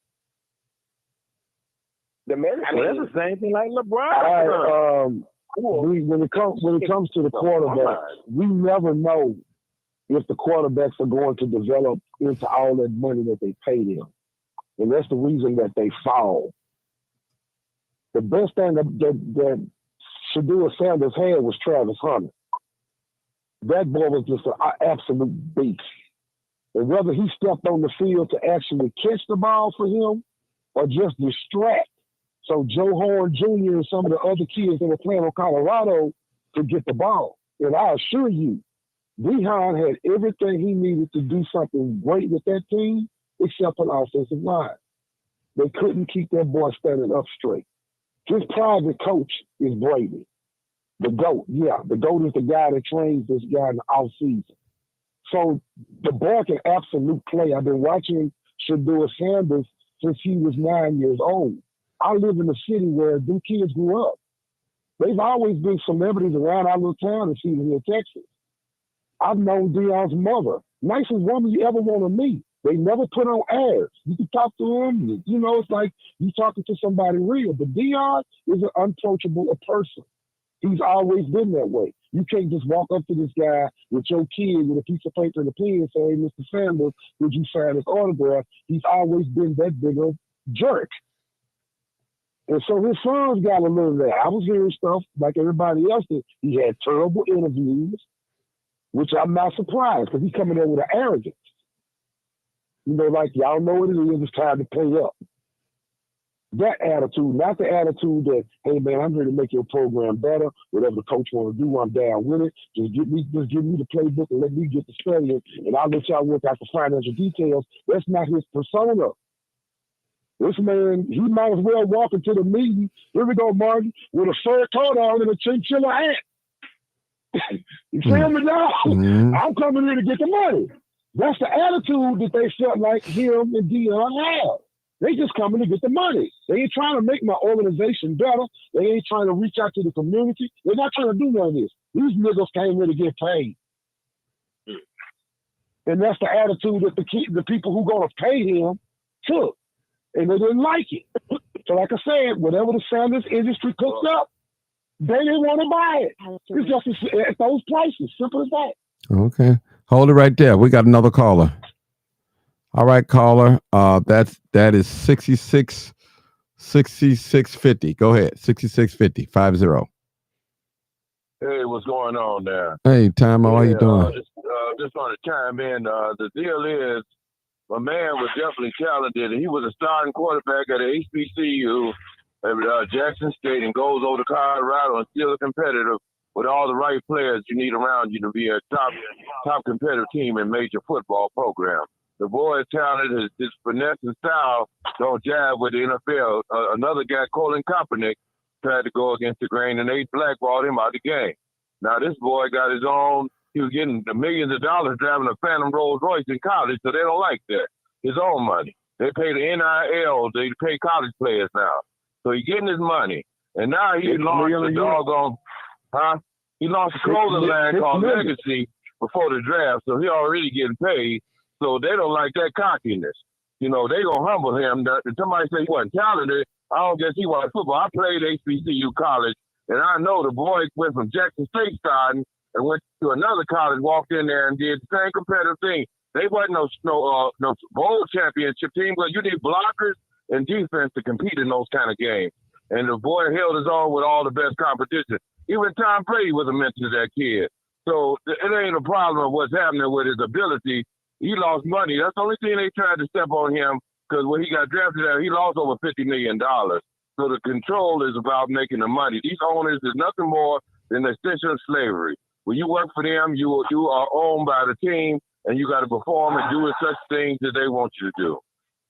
That's the same thing like LeBron. When it comes to the quarterbacks, we never know if the quarterbacks are going to develop into all that money that they pay them, and that's the reason that they fall. The best thing that Shedeur Sanders had was Travis Hunter. That boy was just an absolute beast. And whether he stepped on the field to actually catch the ball for him or just distract, so Joe Horn Jr. and some of the other kids that were playing on Colorado could get the ball. And I assure you, Deion had everything he needed to do something great with that team, except an offensive line. They couldn't keep that boy standing up straight. His private coach is Brady. The GOAT, the GOAT is the guy that trains this guy in the off season. So the boy can absolute play. I've been watching Shedeur Sanders since he was 9 years old. I live in a city where them kids grew up. They've always been celebrities around our little town in Cedar Hill, Texas. I've known Deion's mother. Nicest woman you ever want to meet. They never put on airs. You can talk to him. It's like you talking to somebody real. But Deion is an unapproachable person. He's always been that way. You can't just walk up to this guy with your kid with a piece of paper and a pen and say, "Hey, Mr. Sanders, would you sign his autograph?" He's always been that big of jerk. And so his sons got a little of that. I was hearing stuff like everybody else did. He had terrible interviews, which I'm not surprised because he's coming in with an arrogance. Like, y'all know what it is. It's time to pay up. That attitude, not the attitude that, hey, man, I'm here to make your program better. Whatever the coach want to do, I'm down with it. Just give me the playbook and let me get the studying, and I'll let y'all work out the financial details. That's not his persona. This man, he might as well walk into the meeting, here we go, Martin, with a fur coat on and a chinchilla hat. You feel me now? Mm-hmm. I'm coming here to get the money. That's the attitude that they felt like him and Deion had. They just coming to get the money. They ain't trying to make my organization better. They ain't trying to reach out to the community. They're not trying to do none of this. These niggas came here to get paid. And that's the attitude that the people who going to pay him took. And they didn't like it. So like I said, whatever the Sanders industry cooks up, they didn't want to buy it. It's just at those prices. Simple as that. Okay. Hold it right there. We got another caller. All right, caller. That is 6650. Go ahead. 6650 50. Hey, what's going on there? Hey, Timo, how you doing? Just want to chime in. The deal is, my man was definitely talented. He was a starting quarterback at HBCU at Jackson State and goes over to Colorado and still competitive with all the right players you need around you to be a top competitive team in major football program. The boy is talented. His finesse and style don't jive with the NFL. Another guy, Colin Kaepernick, tried to go against the grain, and they blackballed him out of the game. Now, this boy got his own. He was getting millions of dollars driving a Phantom Rolls Royce in college, so they don't like that. His own money. They pay the NIL. They pay college players now. So he's getting his money. And now he launched a doggone, he launched a clothing line called Legacy before the draft, so he already getting paid. So they don't like that cockiness. They gonna humble him. If somebody say he wasn't talented, I don't guess he was football. I played HBCU college, and I know the boy went from Jackson State starting and went to another college, walked in there and did the same competitive thing. They wasn't no bowl championship team, but you need blockers and defense to compete in those kind of games. And the boy held his own with all the best competition. Even Tom Brady was a mentor to that kid. So it ain't a problem of what's happening with his ability. He lost money. That's the only thing they tried to step on him, because when he got drafted out, he lost over $50 million. So the control is about making the money. These owners is nothing more an extension of slavery. When you work for them, you are owned by the team, and you got to perform and do such things that they want you to do.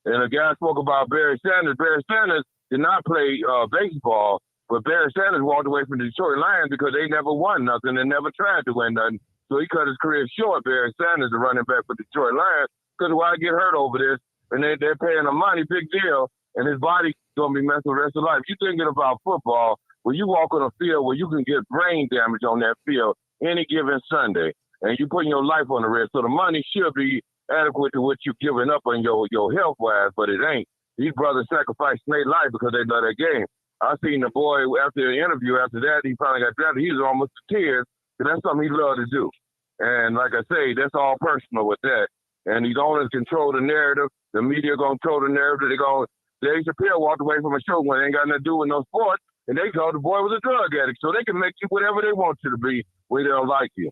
And a guy spoke about Barry Sanders. Barry Sanders did not play baseball, but Barry Sanders walked away from the Detroit Lions because they never won nothing and never tried to win nothing. So he cut his career short, Barry Sanders, the running back for the Detroit Lions, because why get hurt over this? And they're paying him money, big deal, and his body's going to be messed with the rest of life. You thinking about football, where you walk on a field where you can get brain damage on that field any given Sunday, and you putting your life on the risk. So the money should be adequate to what you're giving up on your health-wise, but it ain't. These brothers sacrificed their life because they love that game. I seen the boy after the interview, after that, he finally got drafted. He was almost to tears, because that's something he loved to do. And like I say, that's all personal with that. And these owners control the narrative. The media going to control the narrative. Dave Chappelle walked away from a show when it ain't got nothing to do with no sports, and they told the boy was a drug addict. So they can make you whatever they want you to be when they don't like you.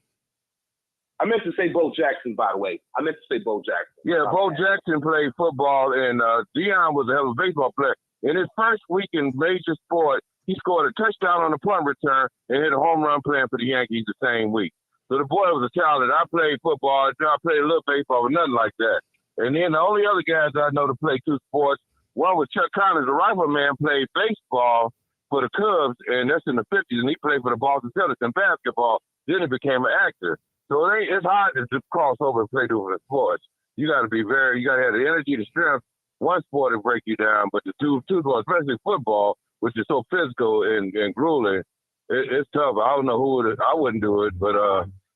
I meant to say Bo Jackson, by the way. Bo Jackson. Yeah, Bo Jackson played football, and Deion was a hell of a baseball player. In his first week in major sport, he scored a touchdown on a punt return and hit a home run playing for the Yankees the same week. So the boy was a talent. I played football. I played a little baseball, but nothing like that. And then the only other guys I know to play two sports, one was Chuck Connors, the rifleman, played baseball for the Cubs, and that's in the 50s, and he played for the Boston Celtics in basketball. Then he became an actor. So it's hard to just cross over and play different sports. You got to have the energy, the strength. One sport will break you down, but the two sports, especially football, which is so physical and grueling, it's tough. I don't know I wouldn't do it, but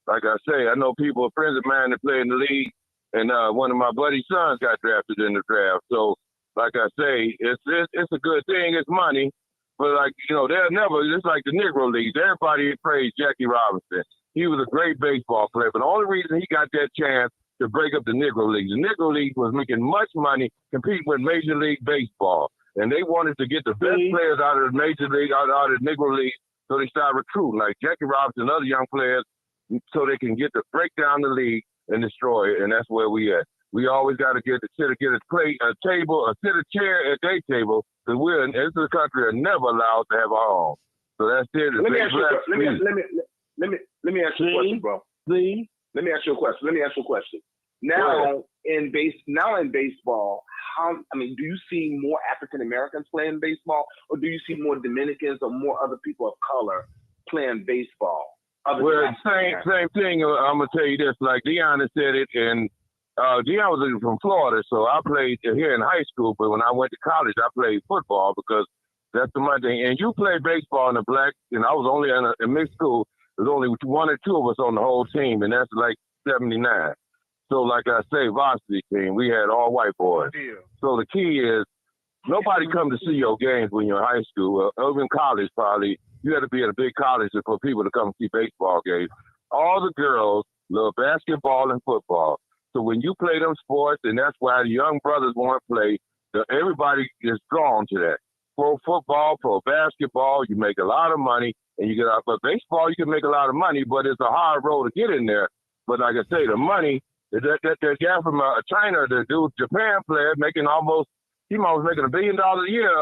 like I say, I know friends of mine that play in the league, and one of my buddy's sons got drafted in the draft. So, like I say, it's a good thing. It's money, but they'll never. It's like the Negro Leagues. Everybody praised Jackie Robinson. He was a great baseball player, but the only reason he got that chance to break up the Negro Leagues, the Negro League was making much money competing with Major League Baseball, and they wanted to get the best players out of the Major League, out of the Negro League, so they started recruiting like Jackie Robinson and other young players, so they can get to break down the league and destroy it, and that's where we at. We always got to get a chair at their table, because we're in this country are never allowed to have our own. So that's it. Let me ask you a question, bro. Let me ask you a question. Now in baseball, do you see more African Americans playing baseball, or do you see more Dominicans or more other people of color playing baseball? Well, same thing. I'm gonna tell you this. Like Deion has said it, and Deion was from Florida, so I played here in high school. But when I went to college, I played football because that's the money thing. And you play baseball in the black, and I was only in mixed school. There's only one or two of us on the whole team, and that's like 79. So like I say, varsity team, we had all white boys. So the key is nobody come to see your games when you're in high school, or even college probably. You had to be at a big college for people to come see baseball games. All the girls love basketball and football. So when you play them sports, and that's why the young brothers want to play, everybody is drawn to that. Pro football, pro basketball, you make a lot of money, and you get out. But baseball, you can make a lot of money, but it's a hard road to get in there. But like I say, the money, that guy from China, the dude, Japan player, making almost making $1 billion a year,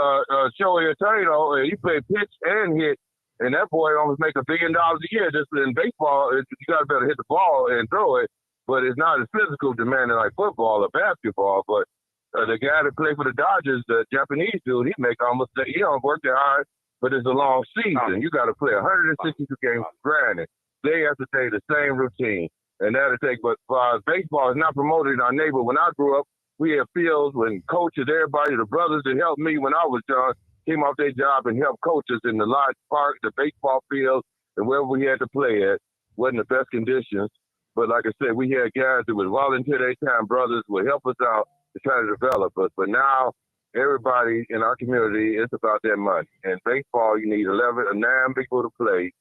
Shohei Ohtani, and he played pitch and hit. And that boy almost make $1 billion a year. Just in baseball, you got to better hit the ball and throw it, but it's not as physical demanding like football or basketball. But the guy that played for the Dodgers, the Japanese dude, he make almost, he don't work that hard, but it's a long season. You got to play 162 games grinding day after day, the same routine, and that'll take. But baseball is not promoted in our neighborhood. When I grew up, we had fields when coaches, everybody, the brothers that helped me when I was young, came off their job and helped coaches in the large park, the baseball fields, and wherever we had to play at. Wasn't the best conditions, but like I said, we had guys that would volunteer their time, brothers would help us out to try to develop us. But now everybody in our community, it's about that money. And baseball, you need 9 people to play.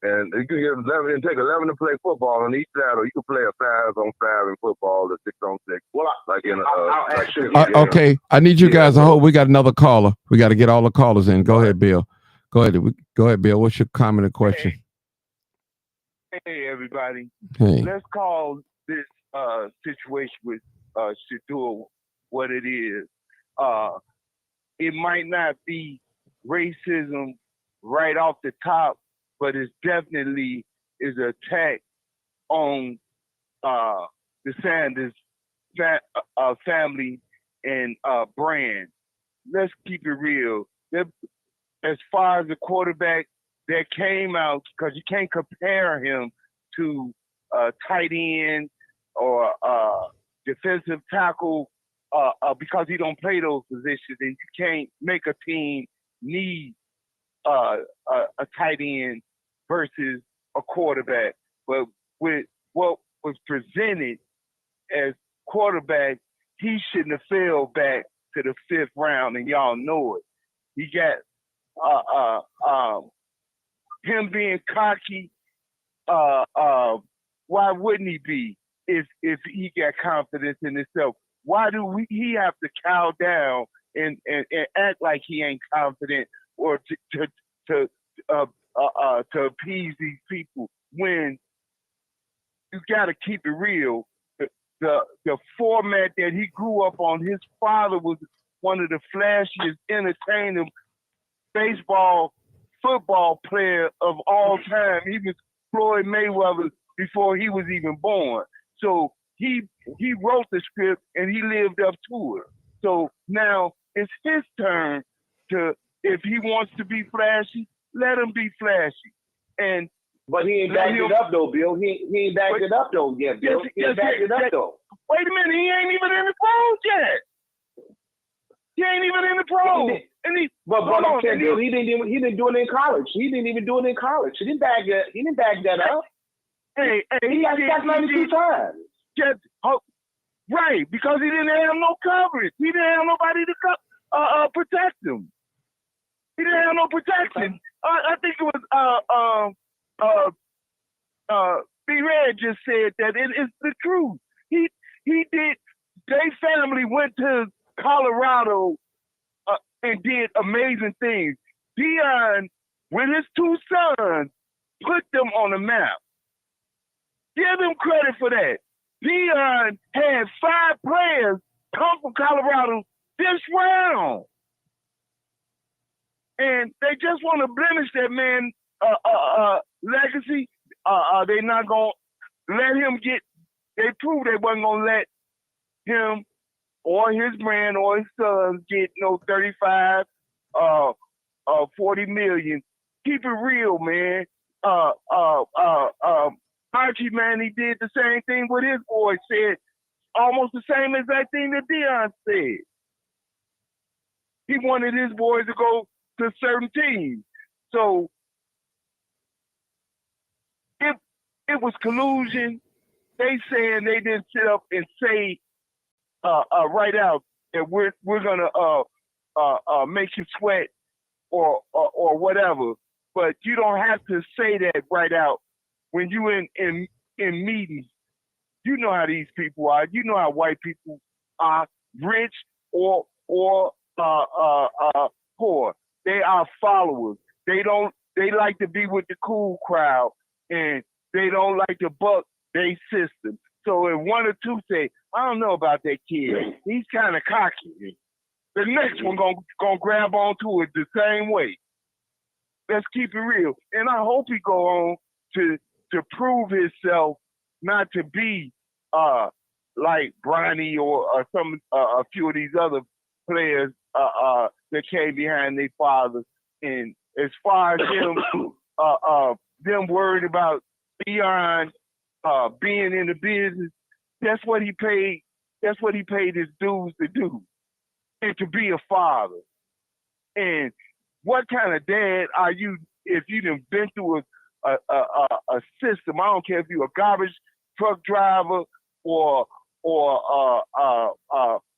And you can get 11 and take 11 to play football on each side, or you can play a 5-on-5 in football, or 6-on-6. Well, like in okay, I need you guys to hold. We got another caller. We got to get all the callers in. Go ahead, Bill. Go ahead, Bill. What's your comment or question? Hey, everybody. Hey. Let's call this situation with Shedeur what it is. It might not be racism right off the top, but it's definitely is an attack on the Sanders family and brand. Let's keep it real. As far as the quarterback that came out, because you can't compare him to tight end or defensive tackle because he don't play those positions, and you can't make a team need a tight end versus a quarterback. But with what was presented as quarterback, he shouldn't have fell back to the 5th round, and y'all know it. He got him being cocky. Why wouldn't he be if he got confidence in himself? Why do he have to cow down and act like he ain't confident or to appease these people when you got to keep it real? The format that he grew up on, his father was one of the flashiest, entertaining baseball, football player of all time. He was Floyd Mayweather before he was even born. So he wrote the script and he lived up to it. So now it's his turn to, if he wants to be flashy, let him be flashy. But he ain't backed it up though, Bill. He ain't backed it up though yet, Bill. He ain't backed it up though. Wait a minute, he ain't even in the pros yet. He ain't even in the pros. But I said, Bill, he didn't do it in college. He didn't even do it in college. He didn't back that up. Hey, he got sacked 92 times. Right, because he didn't have no coverage. He didn't have nobody to protect him. He didn't have no protection. I think it was B. Red just said that it's the truth. He did. Their family went to Colorado and did amazing things. Deion, with his 2 sons, put them on the map. Give him credit for that. Deion had 5 players come from Colorado this round. And they just want to blemish that man legacy. They not going to let him get, they proved they wasn't going to let him or his brand or his sons get no 35, 40 million. Keep it real, man. Archie, man, he did the same thing with his boys, said almost the same exact thing that Deion said. He wanted his boys to go to certain teams. So it was collusion. They saying they didn't sit up and say right out that we're gonna make you sweat or whatever. But you don't have to say that right out when you in meetings. You know how these people are. You know how white people are, rich or poor. They are followers. They like to be with the cool crowd, and they don't like to buck their system. So if 1 or 2 say, I don't know about that kid, he's kind of cocky, the next one gonna grab onto it the same way. Let's keep it real. And I hope he go on to prove himself not to be like Bronny or some a few of these other players that came behind their fathers. And as far as them worried about Deion being in the business, that's what he paid. That's what he paid his dues to do, and to be a father. And what kind of dad are you if you done been through a system? I don't care if you're a garbage truck driver or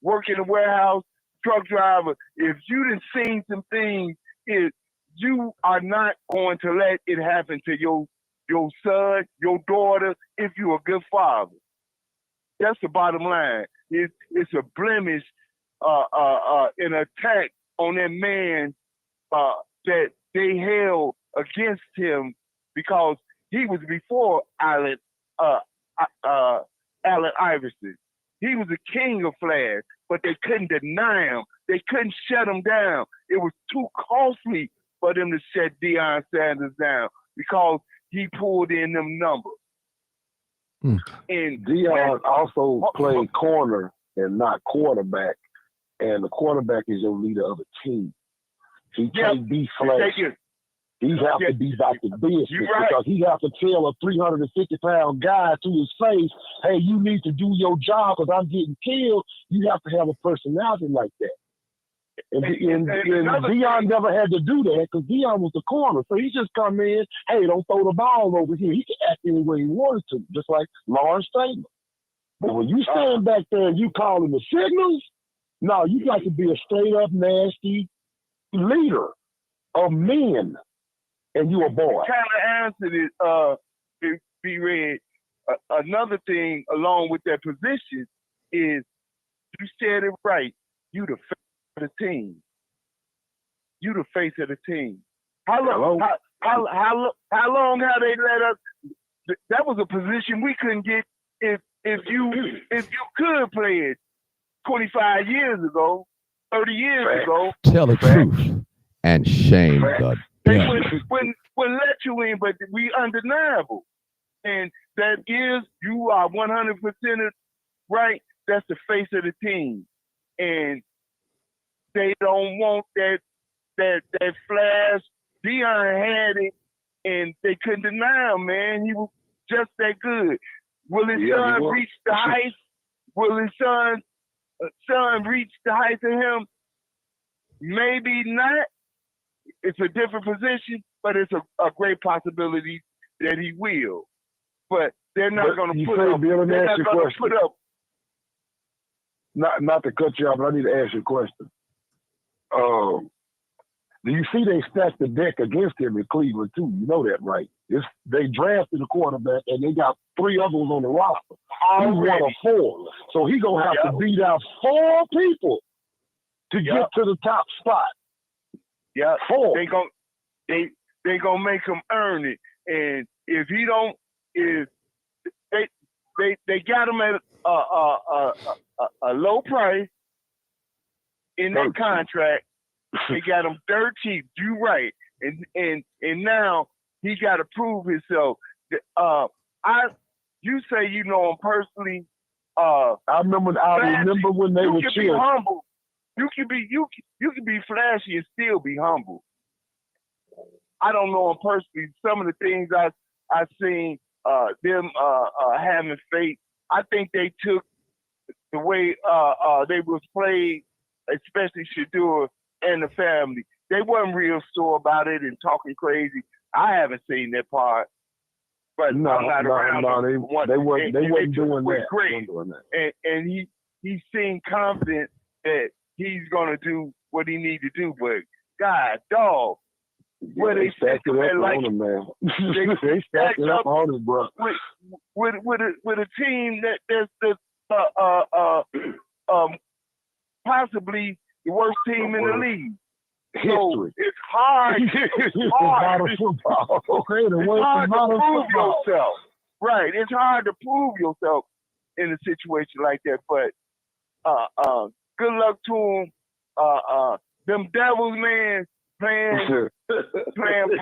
work in a warehouse, truck driver. If you done seen some things, you are not going to let it happen to your son, your daughter, if you're a good father. That's the bottom line. It's a blemish, an attack on that man that they held against him because he was before Allen Iverson. He was the king of flash, but they couldn't deny him. They couldn't shut him down. It was too costly for them to shut Deion Sanders down because he pulled in them numbers. And Deion also played corner and not quarterback, and the quarterback is your leader of a team. He can't be flashy. He have to be about the business because he have to tell a 350-pound guy to his face, hey, you need to do your job because I'm getting killed. You have to have a personality like that. And Deion never had to do that because Deion was the corner. So he just come in, hey, don't throw the ball over here. He can act any way he wanted to, just like Lawrence Taylor. But when you stand back there and you calling the signals, no, you got to be a straight-up nasty leader of men. And you a boy. Kind of answered it, B-Red. Another thing along with that position is you said it right. You the face of the team. You the face of the team. How long have they let us? That was a position we couldn't get if you could play it 25 years ago, 30 years ago. Tell the truth and shame the They devil. wouldn't let you in, but we undeniable. And that is, you are 100% right. That's the face of the team. And they don't want that flash. Deion had it, and they couldn't deny him, man. He was just that good. Will his son reach the heights? Will his son reach the heights of him? Maybe not. It's a different position, but it's a great possibility that he will. But they're not going to put up. Bill, They're not going to put up. Not to cut you off, but I need to ask you a question. Do you see they stacked the deck against him in Cleveland too? You know that, right? They drafted a quarterback and they got 3 others on the roster. He's one of 4, so he gonna have to beat out 4 people to get to the top spot. Yeah, 4. They gonna make him earn it, and if he don't, if they got him at a low price in that contract. They got him dirt cheap. You right, and now he got to prove himself. You say you know him personally. I remember when they were chill. Be humble. You can be flashy and still be humble. I don't know him personally. Some of the things I seen them having faith. I think they took the way they was played, especially Shedeur and the family. They wasn't real sore about it and talking crazy. I haven't seen that part, but I'm not around. No, they wasn't doing that. Great. And he seemed confident that he's gonna do what he need to do. But God, dog, where they stacked it up on him, man. They stacked it up on him, bro. With a team that's possibly the worst team in the league. History. So it's hard. It's hard to prove yourself. Right. It's hard to prove yourself in a situation like that. But good luck to them. Them Devils, man, playing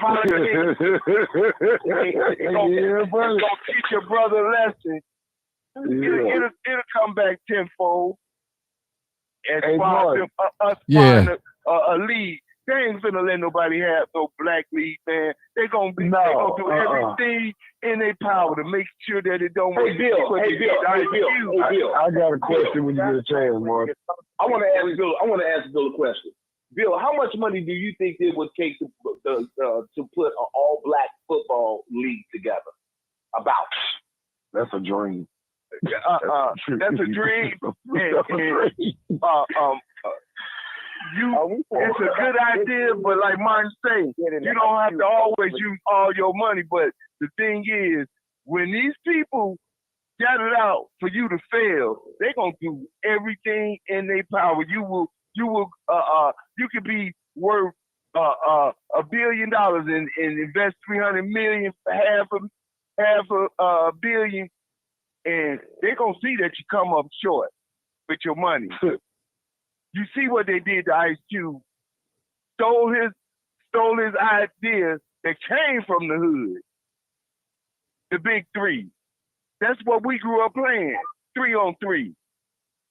politics. It's gonna teach your brother a lesson. It'll come back tenfold. As far as us finding a lead, they ain't finna let nobody have no black lead, man. They gonna do everything in their power to make sure that it don't. Hey Bill. I got a question when you get a chance, Mark. I want to ask Bill a question. Bill, how much money do you think it would take to put an all-black football league together? About. That's a dream. That's a dream. It's a good idea, but like Martin said, you don't have to always use all your money. But the thing is, when these people got it out for you to fail, they're gonna do everything in their power. You could be worth $1 billion and invest $300 million for half a billion. And they're going to see that you come up short with your money. You see what they did to Ice Cube. Stole his ideas that came from the hood. The big three. That's what we grew up playing. 3-on-3.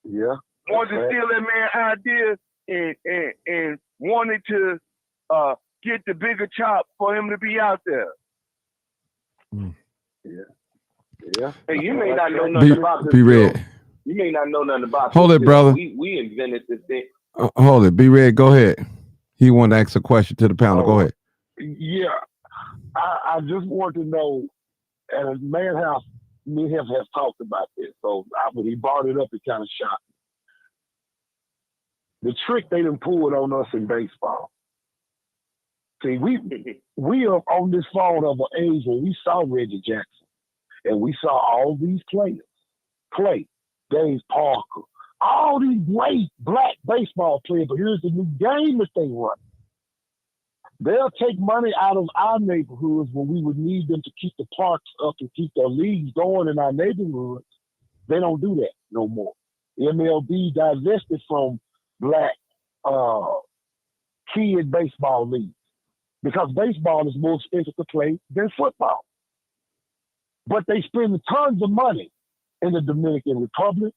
Yeah. Wanted to steal that man's idea and wanted to get the bigger chop for him to be out there. Yeah. Hey, you may not know nothing about this. Be red. You may not know nothing about Hold this. it, brother. We invented this thing. Hold it. Be red. Go ahead. He wanted to ask a question to the panel. Go ahead. Yeah. I just want to know, and Manhouse, me and him have talked about this, so when he brought it up, it kind of shocked me. The trick they done pulled on us in baseball. See, we are on this phone of an age when we saw Reggie Jackson, and we saw all these players play. Dave Parker, all these great black baseball players, but here's the new game that they run. They'll take money out of our neighborhoods when we would need them to keep the parks up and keep their leagues going in our neighborhoods. They don't do that no more. MLB divested from black kid baseball leagues because baseball is more expensive to play than football. But they spend tons of money in the Dominican Republic,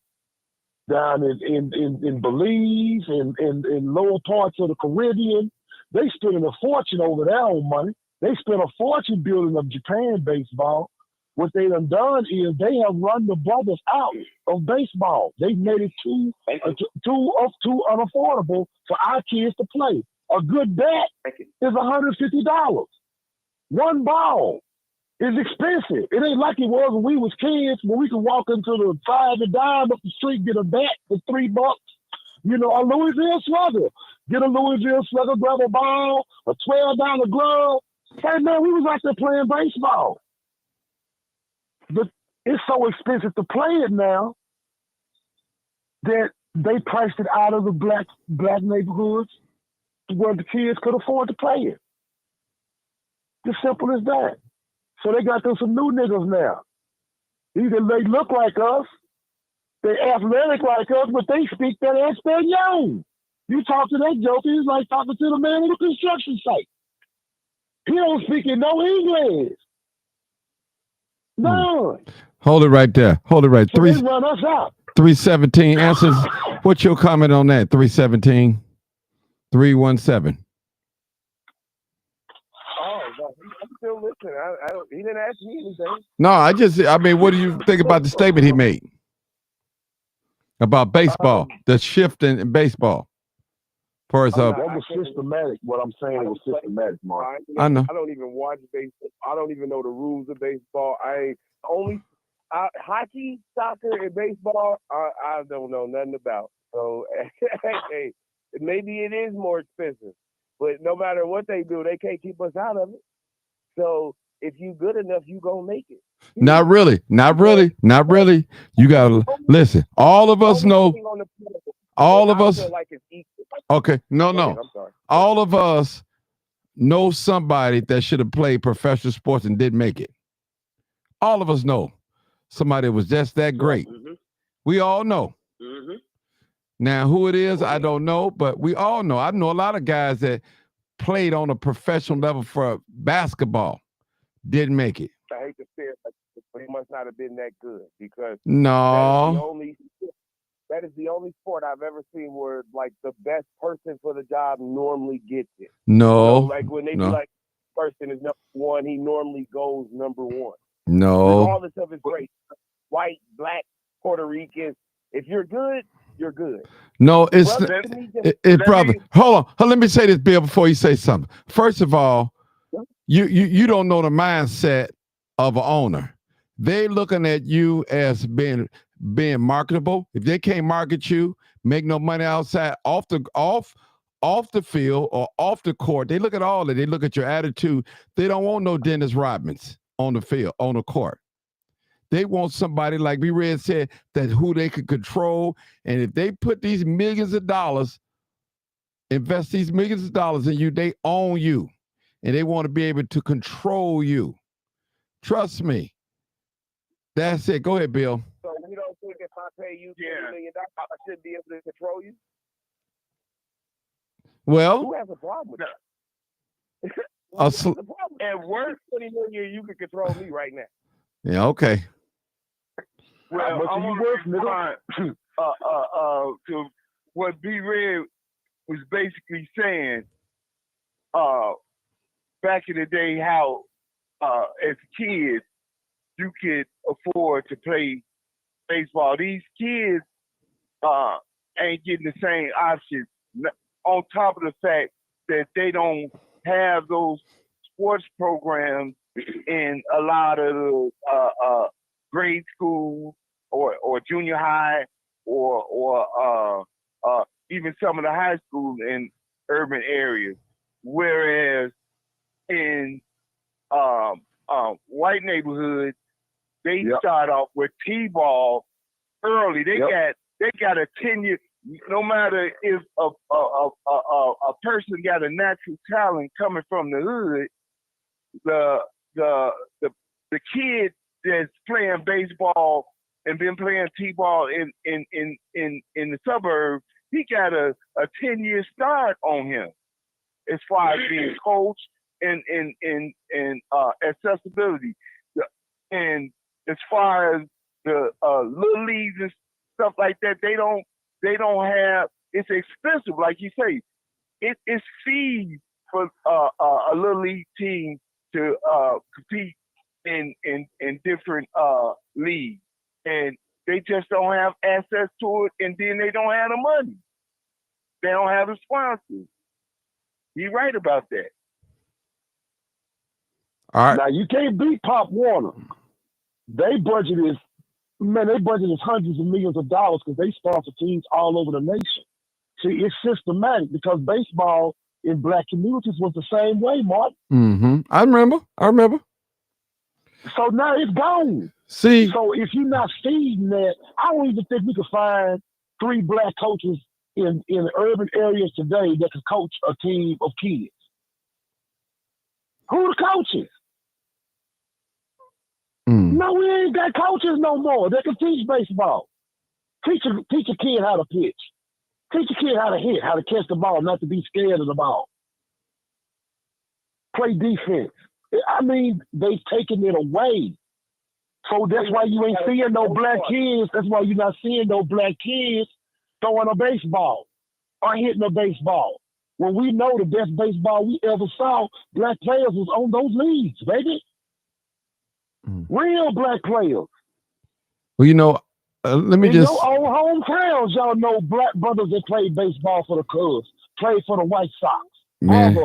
down in Belize, in lower parts of the Caribbean. They spending a fortune over there on money. They spent a fortune building up Japan baseball. What they done is they have run the brothers out of baseball. They've made it too unaffordable for our kids to play. A good bat is $150. One ball is expensive. It ain't like it was when we was kids, when we could walk into the 5 and dime up the street, get a bat for $3. You know, a Louisville Slugger. Get a Louisville Slugger, grab a ball, a $12 glove. Hey, man, we was out there playing baseball. But it's so expensive to play it now that they priced it out of the black neighborhoods where the kids could afford to play it. As simple as that. So they got them some new niggas now. Either they look like us, they athletic like us, but they speak that Espanol. You talk to that joker, he's like talking to the man on the construction site. He don't speak in no English. None. Hold it right there. Hold it right. So they run us out. 317 answers. What's your comment on that? 317, 317. I'm still listening. He didn't ask me anything. No, I mean, what do you think about the statement he made about baseball, the shift in baseball? For as that was systematic. What I'm saying was systematic, Mark. I know. I don't even watch baseball. I don't even know the rules of baseball. Hockey, soccer, and baseball, I don't know nothing about. So, hey, maybe it is more expensive. But no matter what they do, they can't keep us out of it. So if you good enough, you gonna make it. Not really. You gotta listen. All of us know. All of us. Okay, no. I'm sorry. All of us know somebody that should have played professional sports and didn't make it. All of us know somebody that was just that great. Mm-hmm. We all know. Mm-hmm. Now, who it is, I don't know, but we all know. I know a lot of guys that played on a professional level for basketball, didn't make it. I hate to say it, but he must not have been that good because that is the only sport I've ever seen where like the best person for the job normally gets it. No. So, like when they be like, person is number one, he normally goes number one. No. All this stuff is great. White, black, Puerto Rican. If you're good, you're good. No, it's brother. Hold on. Let me say this, Bill, before you say something. First of all, you don't know the mindset of an owner. They looking at you as being marketable. If they can't market you, make no money outside, off the field or off the court, they look at all that. They look at your attitude. They don't want no Dennis Rodmans on the field, on the court. They want somebody like B. Red said, that who they could control. And if they put these millions of dollars, invest these millions of dollars in you, they own you. And they want to be able to control you. Trust me. That's it. Go ahead, Bill. So you don't think if I pay you $20 million, I should be able to control you? Well, who has a problem with that? At worst, 20 million, you can control me right now. Yeah, okay. Well, I want to respond to what B Red was basically saying. Back in the day, how as kids you could afford to play baseball. These kids ain't getting the same options. On top of the fact that they don't have those sports programs in a lot of the grade school or junior high or even some of the high schools in urban areas. Whereas in white neighborhoods, they start off with T-ball early. They got a 10-year. No matter if a person got a natural talent coming from the hood, the kid that's playing baseball and been playing T-ball in the suburbs, he got a 10-year start on him as far as being coached and accessibility. And as far as the little leagues and stuff like that, they don't have. It's expensive, like you say. It's fees for a little league team to compete in different leagues, and they just don't have access to it, and then they don't have the money. They don't have the sponsors. You're right about that. All right. Now you can't beat Pop Warner. They budget is hundreds of millions of dollars because they sponsor teams all over the nation. See, it's systematic because baseball in black communities was the same way, Mark. Mm-hmm. I remember. So now it's gone. See, so if you're not feeding that, I don't even think we could find 3 black coaches in urban areas today that can coach a team of kids. Who the coaches? No, we ain't got coaches no more. They can teach baseball. Teach a kid how to pitch. Teach a kid how to hit, how to catch the ball, not to be scared of the ball. Play defense. I mean, they've taken it away. So that's why you ain't seeing no black kids. That's why you're not seeing no black kids throwing a baseball or hitting a baseball. When we know the best baseball we ever saw, black players was on those leagues, baby. Real black players. Well, you know, let me in just. your own hometowns, y'all know black brothers that played baseball for the Cubs, played for the White Sox. Man,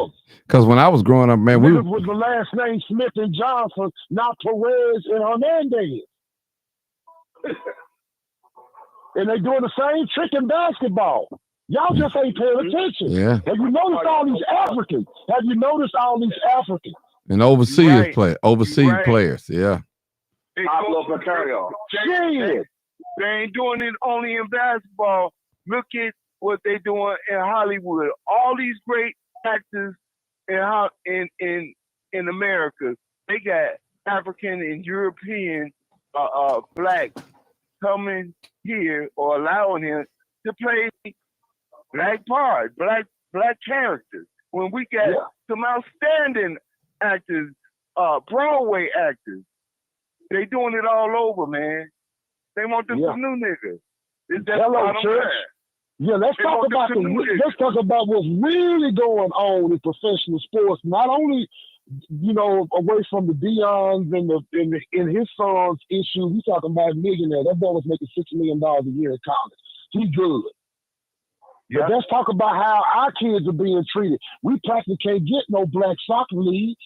because when I was growing up, man, with the last name Smith and Johnson, not Perez and Hernandez. And they doing the same trick in basketball. Y'all just ain't paying attention. Yeah. Have you noticed all these Africans? And overseas players, yeah. Pablo Picario. They ain't doing it only in basketball. Look at what they doing in Hollywood. All these great actors in America, they got African and European blacks coming here or allowing him to play black parts, black characters. When we got some outstanding actors, Broadway actors, they doing it all over, man. They want some new niggas. Hello, church. Yeah, let's talk about what's really going on in professional sports. Not only, away from the Deons and his son's issue, we talking about a millionaire. That boy was making $6 million a year in college. He good. But let's talk about how our kids are being treated. We practically can't get no black soccer leagues.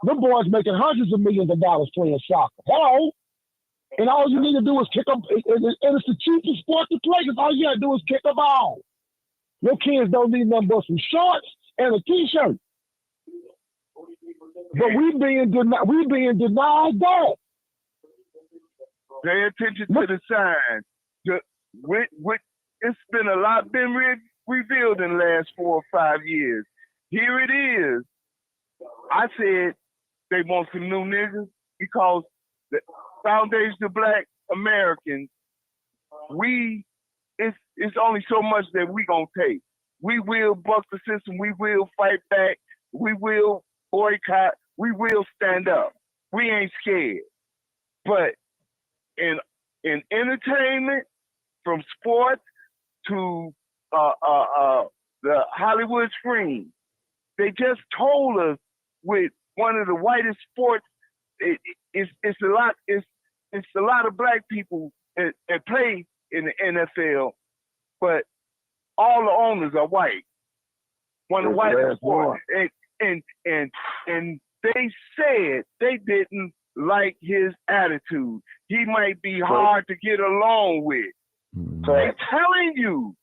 Them boys making hundreds of millions of dollars playing soccer. Hello? And all you need to do is kick them. And it's the cheapest sport to play because all you got to do is kick the ball. Your kids don't need nothing but some shorts and a T-shirt. But we being denied that. Pay attention to the signs. It's been a lot been revealed in the last 4 or 5 years. Here it is. I said they want some new niggas because the foundation of black Americans, it's only so much that we gonna take. We will buck the system. We will fight back. We will boycott. We will stand up. We ain't scared. But in entertainment, from sports to the Hollywood screen, they just told us with one of the whitest sports. It's a lot of black people that play in the NFL, but all the owners are white. One of the whitest sports, and they said they didn't like his attitude. He might be hard to get along with. They telling you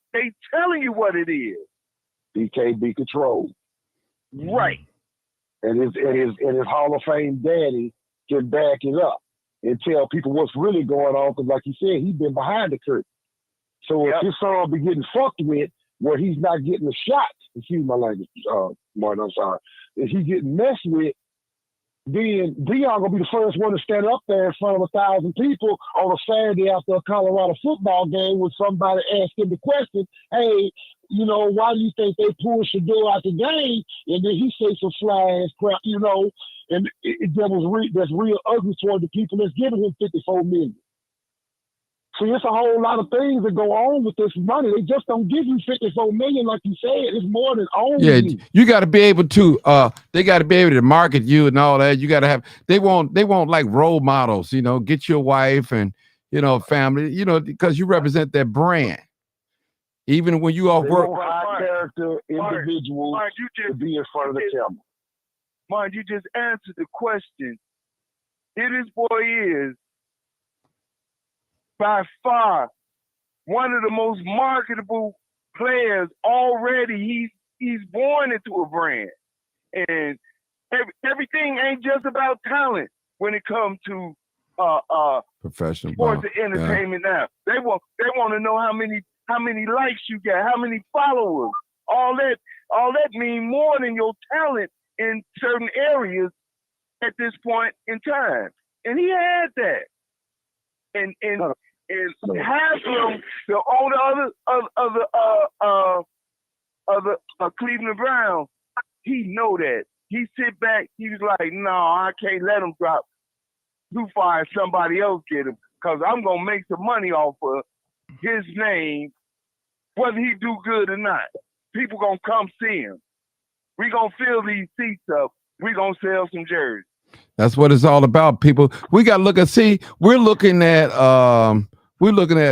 what it is. He can't be controlled. Right. And his Hall of Fame daddy can back it up and tell people what's really going on, because like you said, he's been behind the curtain. So if his son be getting fucked with where he's not getting a shot, excuse my language, Martin, I'm sorry, if he's getting messed with, then Deion gonna be the first one to stand up there in front of 1,000 people on a Saturday after a Colorado football game with somebody asking the question, hey, you know, why do you think they pulled Shedeur out the game? And then he say some fly ass crap, you know, and that's real ugly toward the people that's giving him $54 million. See, it's a whole lot of things that go on with this money. They just don't give you $54 million, like you said. It's more than only. Yeah, you got to be able to. They got to be able to market you and all that. You got to have. They want like role models. You know, get your wife and family. You know, because you represent that brand. Even when you off work, high character individuals to be in front of the camera. Martin, you just answered the question. Here this boy is by far one of the most marketable players already. He's born into a brand, and everything ain't just about talent when it comes to professional sports and entertainment. Now they want to know how many likes you got, how many followers. All that mean more than your talent in certain areas at this point in time, and he had that. And half of them, the older other Cleveland Browns, he know that. He sit back, he was like, no, I can't let him drop too far and somebody else get him, because I'm going to make some money off of his name, whether he do good or not. People going to come see him. We going to fill these seats up. We going to sell some jerseys. That's what it's all about, people. We got to look at, we're looking at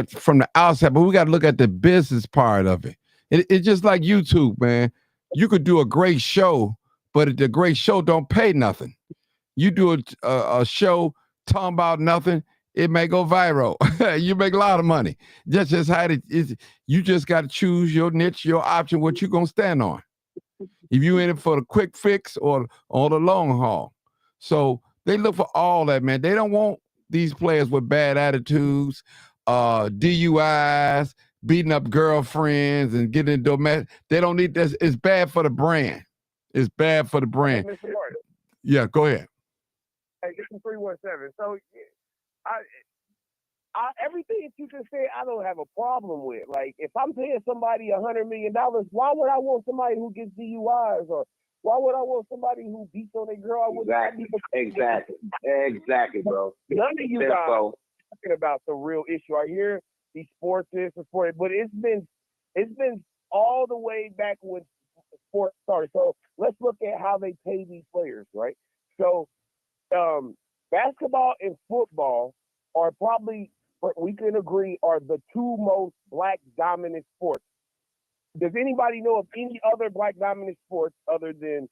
from the outside, but we got to look at the business part of it. It's just like YouTube, man. You could do a great show, but the great show don't pay nothing. You do a show talking about nothing, it may go viral. You make a lot of money. Just how it is. You just got to choose your niche, your option, what you going to stand on. If you in it for the quick fix or on the long haul. So they look for all that, man. They don't want these players with bad attitudes, DUIs, beating up girlfriends and getting into domestic. They don't need this. It's bad for the brand. It's bad for the brand. Hey, Mr. Martin. Yeah, go ahead. Hey, this is 317. So everything that you just said, I don't have a problem with. Like, if I'm paying somebody $100 million, why would I want somebody who gets DUIs, or why would I want somebody who beats on a girl? Exactly, bro. None of you guys are talking about the real issue. I hear these sports this and sport, but it's been all the way back when sports started. So let's look at how they pay these players, right? So basketball and football are probably, we can agree, are the two most black dominant sports. Does anybody know of any other black dominant sports other than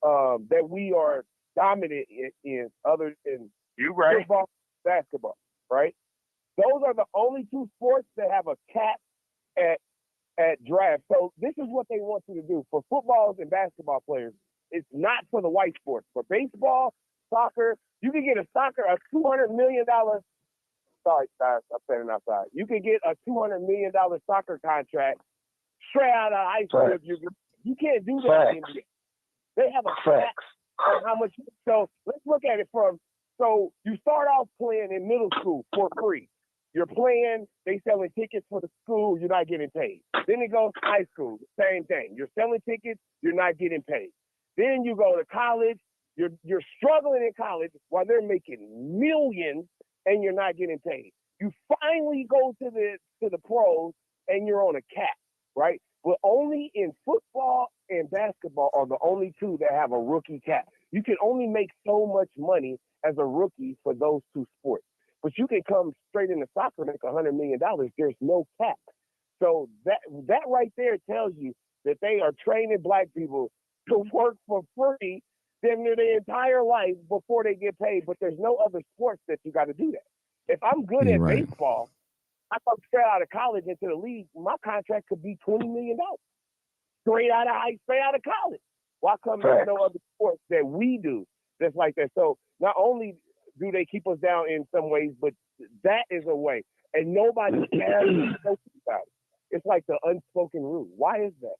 that we are dominant in other than football, basketball, right? Those are the only two sports that have a cap at draft. So this is what they want you to do. For footballs and basketball players, it's not for the white sports. For baseball, soccer, you can get a $200 million. Sorry, guys, I'm standing outside. You can get a $200 million soccer contract straight out of high school. You can't do that in the NBA. They have a cap on how much. So let's look at it from. So you start off playing in middle school for free. You're playing, they selling tickets for the school, you're not getting paid. Then it goes to high school, same thing. You're selling tickets, you're not getting paid. Then you go to college. You're struggling in college while they're making millions and you're not getting paid. You finally go to the pros and you're on a cap, right? But only in football and basketball are the only two that have a rookie cap. You can only make so much money as a rookie for those two sports. But you can come straight into soccer and make $100 million. There's no cap. So that right there tells you that they are training black people to work for free their entire life before they get paid. But there's no other sports that you got to do that. If I'm good at baseball, I come straight out of college into the league, my contract could be $20 million. Straight out of college. Why come there's no other sports that we do that's like that? So not only do they keep us down in some ways, but that is a way. And nobody cares about it. It's like the unspoken rule. Why is that?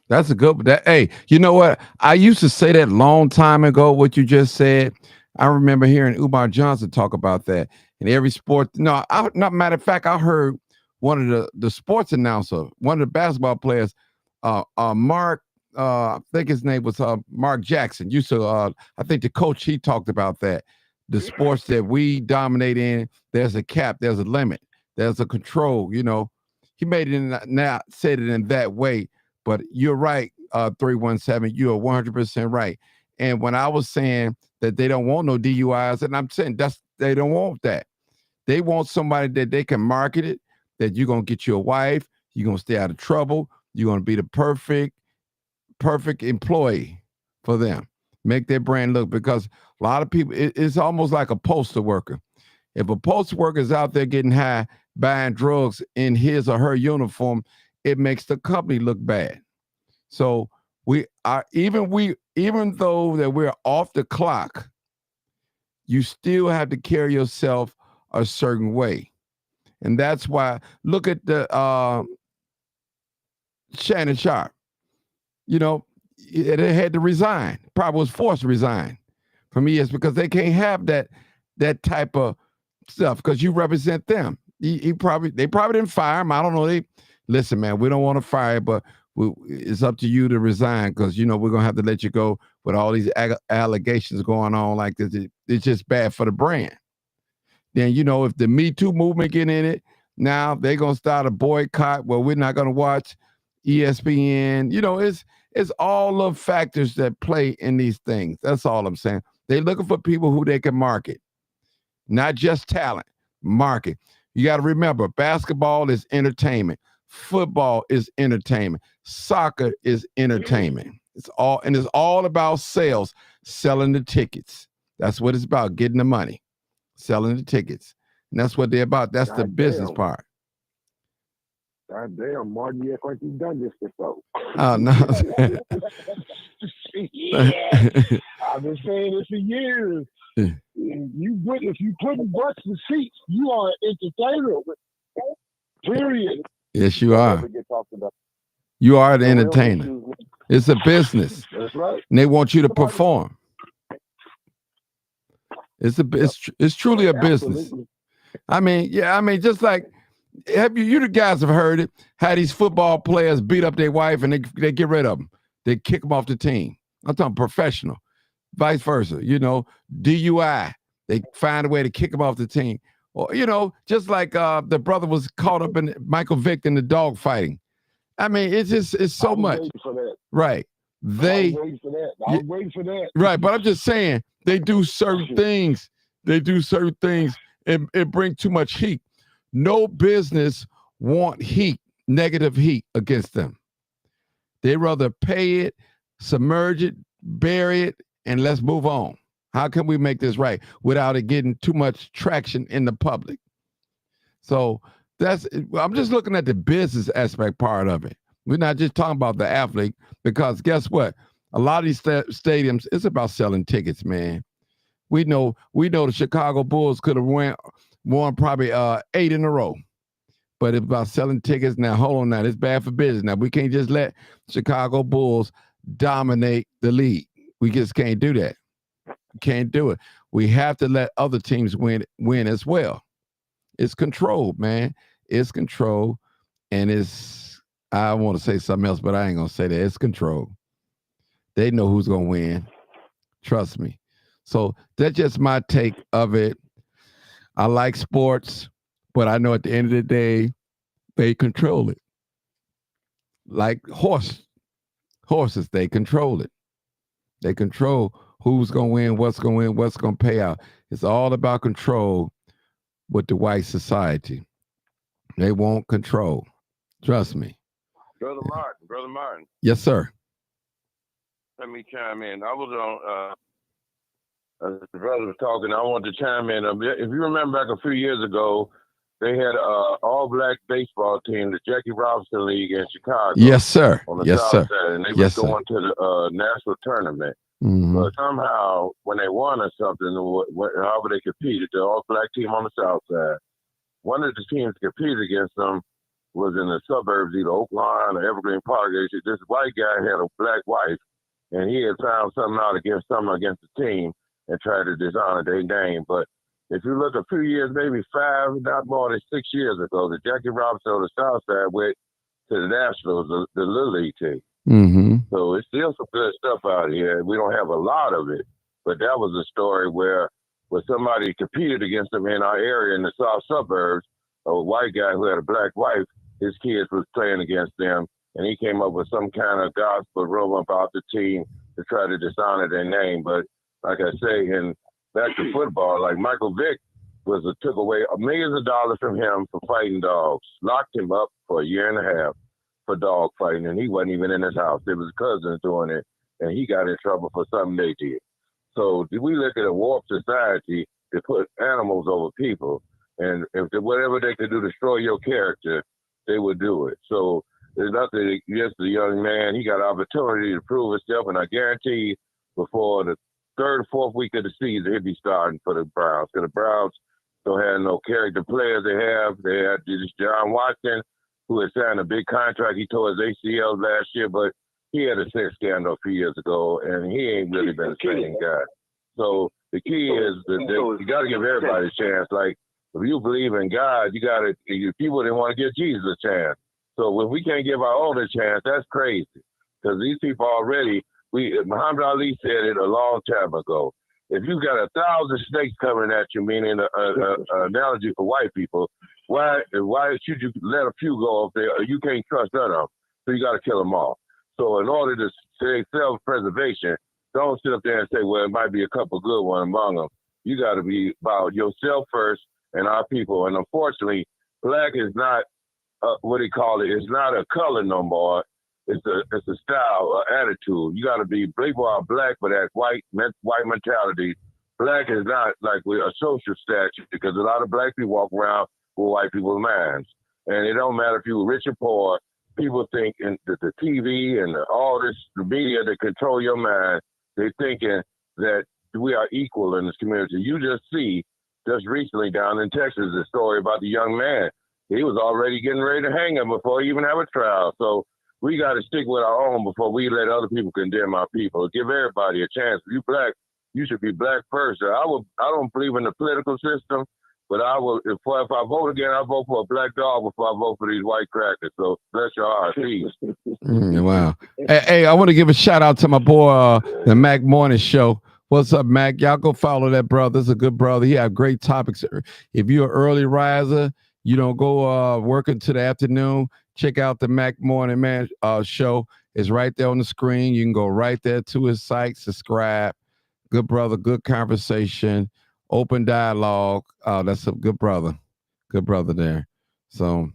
That's a good. Hey, you know what? I used to say that long time ago. What you just said, I remember hearing Umar Johnson talk about that. In every sport, not matter of fact, I heard one of the sports announcer, one of the basketball players, Mark. I think his name was Mark Jackson. Used to, I think the coach, he talked about that. The sports that we dominate in, there's a cap, there's a limit, there's a control. You know, he made it now said it in that way. But you're right, 317. You are 100% right. And when I was saying that they don't want no DUIs, and I'm saying they don't want that. They want somebody that they can market it, that you're gonna get you a wife, you're gonna stay out of trouble, you're gonna be the perfect employee for them. Make their brand look, because a lot of people, it's almost like a postal worker. If a postal worker is out there getting high, buying drugs in his or her uniform, it makes the company look bad. So even though that we're off the clock, you still have to carry yourself a certain way. And that's why, look at the Shannon Sharp. You know, they had to resign. Probably was forced to resign from ES because they can't have that type of stuff because you represent them. They probably didn't fire him. I don't know. Listen, man, we don't want to fire, but it's up to you to resign because, you know, we're going to have to let you go with all these allegations going on like this. It's just bad for the brand. Then, you know, if the Me Too movement get in it, now they're going to start a boycott. Well, we're not going to watch ESPN. You know, it's all of factors that play in these things. That's all I'm saying. They're looking for people who they can market, not just talent, market. You got to remember, basketball is entertainment. Football is entertainment. Soccer is entertainment. It's all about sales, selling the tickets. That's what it's about, getting the money, selling the tickets. And that's what they're about. That's the business part. God damn, Martin, you act like you've done this before. Oh, no. Yeah. I've been saying this for years. If you put in butts in seats, you are an entertainer. Period. Yes, you are. You are the entertainer. It's a business. That's right. And they want you to perform. It's truly a business. I mean, just like, you the guys have heard it, how these football players beat up their wife and they get rid of them. They kick them off the team. I'm talking professional. Vice versa, you know, DUI. They find a way to kick them off the team. Or, you know, just like the brother was caught up in Michael Vick in the dog fighting. I mean, it's so much. For that. Right. I was waiting for that. Right, but I'm just saying they do certain things. They do certain things and it brings too much heat. No business want heat, negative heat against them. They rather pay it, submerge it, bury it, and let's move on. How can we make this right without it getting too much traction in the public? So I'm just looking at the business aspect part of it. We're not just talking about the athlete, because guess what? A lot of these stadiums, it's about selling tickets, man. We know the Chicago Bulls could have won probably 8 in a row. But it's about selling tickets. Now, hold on now. It's bad for business. Now, we can't just let Chicago Bulls dominate the league. We just can't do that. Can't do it. We have to let other teams win as well. It's controlled, man. It's controlled. And I want to say something else, but I ain't going to say that. It's controlled. They know who's gonna win. Trust me. So that's just my take of it. I like sports, but I know at the end of the day, they control it. Like horses, they control it. They control who's gonna win, what's gonna win, what's gonna pay out. It's all about control with the white society. They won't control. Trust me. Brother Martin, Yes, sir. let me chime in. I was on, as the brother was talking, I wanted to chime in. If you remember back a few years ago, they had an all-black baseball team, the Jackie Robinson League in Chicago. Yes, sir. On the Yes, south sir. side, and they Yes, was sir. going to the national tournament. Mm-hmm. But somehow, when they won or something, however they competed, the all-black team on the south side, one of the teams competed against them was in the suburbs, either Oak Lawn or Evergreen Park. This white guy had a black wife, and he had found something out against the team and tried to dishonor their name. But if you look a few years, maybe 5, not more than 6 years ago, the Jackie Robinson on the south side went to the Nationals, the Little League team. Mm-hmm. So it's still some good stuff out here. We don't have a lot of it, but that was a story where somebody competed against them in our area in the south suburbs. A white guy who had a black wife, his kids was playing against them, and he came up with some kind of gospel rumor about the team to try to dishonor their name. But like I say, and back to football, like Michael Vick took away millions of dollars from him for fighting dogs, locked him up for a year and a half for dog fighting, and he wasn't even in his house. It was cousins doing it, and he got in trouble for something they did. So we look at a warped society that put animals over people, and if whatever they could do to destroy your character, they would do it. So there's nothing against the young man. He got opportunity to prove himself, and I guarantee before the 3rd or 4th week of the season, he'll be starting for the Browns. Because the Browns don't have no character players. They had this John Watson, who had signed a big contract. He tore his ACL last year, but he had a sex scandal a few years ago, and he ain't really been the same guy. So the key is that you got to give everybody a chance. Like, if you believe in God, people didn't want to give Jesus a chance. So if we can't give our own a chance, that's crazy. Because these people already, Muhammad Ali said it a long time ago. If you got 1,000 snakes coming at you, meaning an analogy for white people, why should you let a few go if you can't trust none of them? So you got to kill them all. So in order to say self-preservation, don't sit up there and say, well, it might be a couple good ones among them. You got to be about yourself first and our people. And unfortunately, black is not what do you call it? It's not a color no more. It's a style, attitude. You got to be people are black, but that white mentality. Black is not like a social stature because a lot of black people walk around with white people's minds, and it don't matter if you're rich or poor. People think that the TV and all this the media that control your mind. They're thinking that we are equal in this community. You just recently down in Texas, the story about the young man. He was already getting ready to hang him before he even have a trial. So we got to stick with our own before we let other people condemn our people. Give everybody a chance. If you black, you should be black first. I don't believe in the political system, but I will. If I vote again, I vote for a black dog before I vote for these white crackers. So bless your heart, peace. Wow. Hey, I want to give a shout out to my boy, the Mac Morning Show. What's up, Mac? Y'all go follow that brother. It's a good brother. He have great topics. If you're an early riser, you don't go working to the afternoon. Check out the Mac Morning show. It's right there on the screen. You can go right there to his site, subscribe. Good brother, good conversation, open dialogue. That's a good brother. Good brother there. So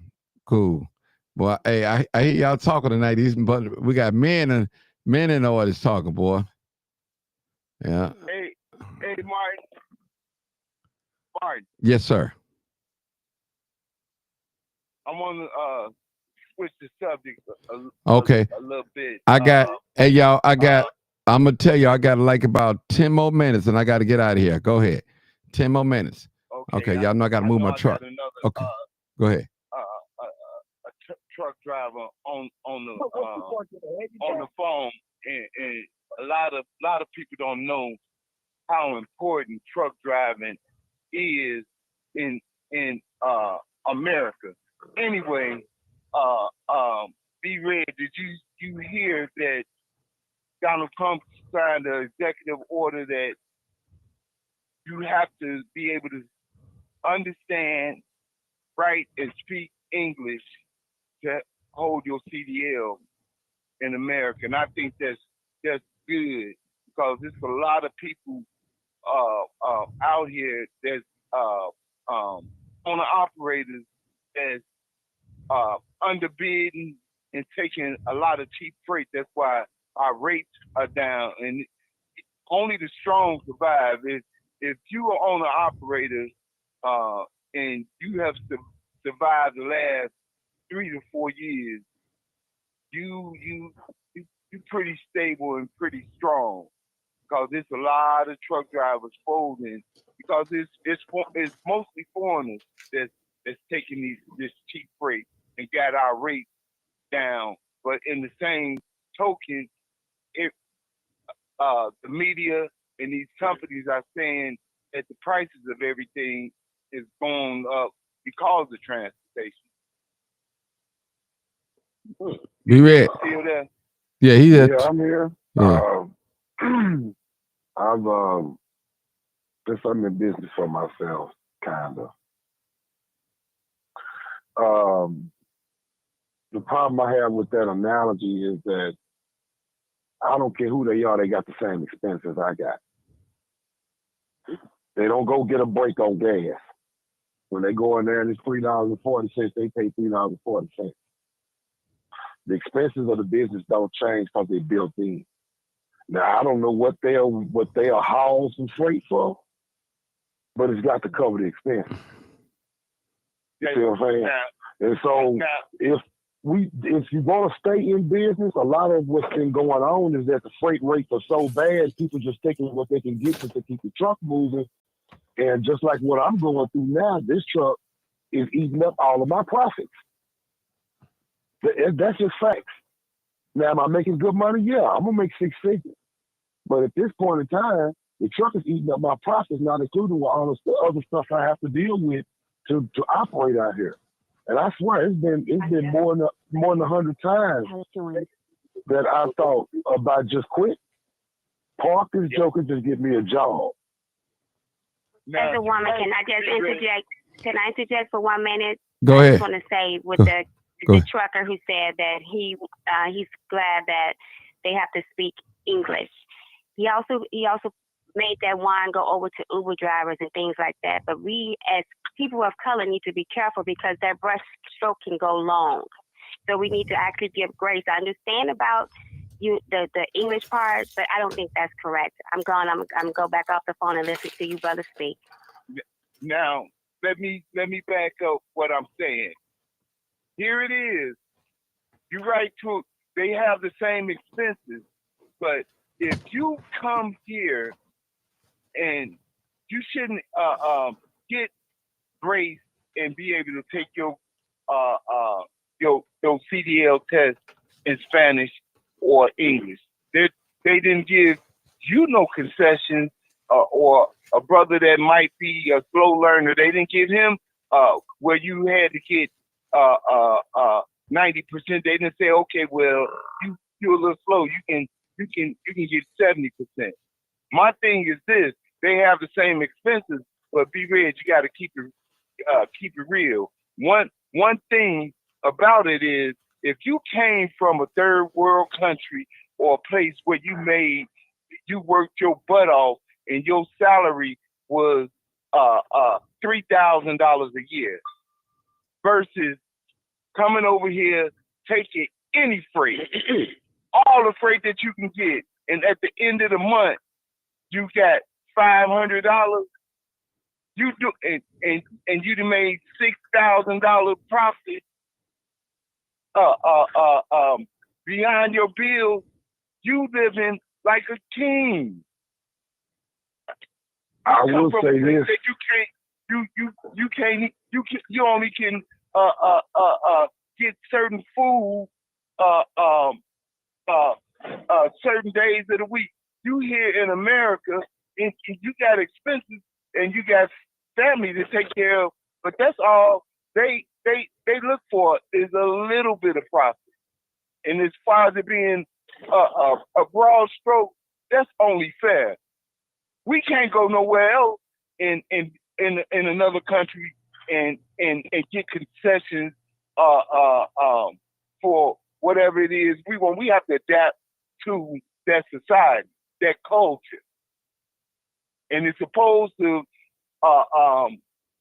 cool. Well, hey, I hear y'all talking tonight. But we got men in the audience talking, boy. Yeah. Hey, Martin. Yes, sir. I want to switch the subject Okay. a little bit. I'm gonna tell you, I got like about 10 more minutes, and I got to get out of here. Go ahead. 10 more minutes. Okay, y'all know I got to move my truck. Okay, go ahead. A truck driver on the phone, and a lot of people don't know how important truck driving is in America. Anyway, be ready. Did you hear that Donald Trump signed an executive order that you have to be able to understand, write, and speak English to hold your CDL in America. And I think that's good because there's a lot of people out here that's owner operators that's underbidding and taking a lot of cheap freight. That's why our rates are down, and only the strong survive. If you are owner operator and you have survived the last 3 to 4 years, you pretty stable and pretty strong. Because there's a lot of truck drivers folding because it's mostly foreigners that's taking this cheap freight and got our rates down. But in the same token, if the media and these companies are saying that the prices of everything is going up because of transportation. Be ready. Still there? Yeah, he's Yeah, I'm here. Yeah. I've since I'm in business for myself, kind of. The problem I have with that analogy is that I don't care who they are, they got the same expenses I got. They don't go get a break on gas. When they go in there and it's $3.40, they pay $3.40. The expenses of the business don't change because they're built in. Now I don't know what they'll haul some freight for, but it's got to cover the expenses. You see what I'm saying? And so if you want to stay in business, a lot of what's been going on is that the freight rates are so bad, people just taking what they can get to keep the truck moving. And just like what I'm going through now, this truck is eating up all of my profits. That's just facts. Now, am I making good money? Yeah, I'm going to make 6 figures. But at this point in time, the truck is eating up my profits, not including all the other stuff I have to deal with to operate out here. And I swear, it's been more than 100 times that I thought about just quit, park this joke, and just get me a job. As a woman, can I just interject? Can I interject for 1 minute? Go ahead. I just want to say with the trucker who said that he's glad that they have to speak English. He also made that wine go over to Uber drivers and things like that. But we, as people of color, need to be careful because that brush stroke can go long. So we need to actually give grace. I understand about the English part, but I don't think that's correct. I'm gonna go back off the phone and listen to you, brother, speak. Now, let me back up what I'm saying. Here it is. You're right too. They have the same expenses, but if you come here and you shouldn't get grace and be able to take your CDL test in Spanish or English. They didn't give you no concessions, or a brother that might be a slow learner. They didn't give him where you had to get 90%. They didn't say, okay, well, you're a little slow. You can get 70%. My thing is this: they have the same expenses, but be real. You got to keep it real. One thing about it is, if you came from a third world country or a place where you worked your butt off and your salary was $3,000 a year, versus coming over here taking any freight, all the freight that you can get, and at the end of the month you got $500. You do and you made $6,000 profit. Behind your bills, you living like a king. I will say this: you only can get certain food certain days of the week. You here in America, and you got expenses and you got family to take care of, but that's all they look for is a little bit of profit. And as far as it being a broad stroke, that's only fair. We can't go nowhere else in another country and get concessions for whatever it is we want. We have to adapt to that society, that culture, and it's supposed to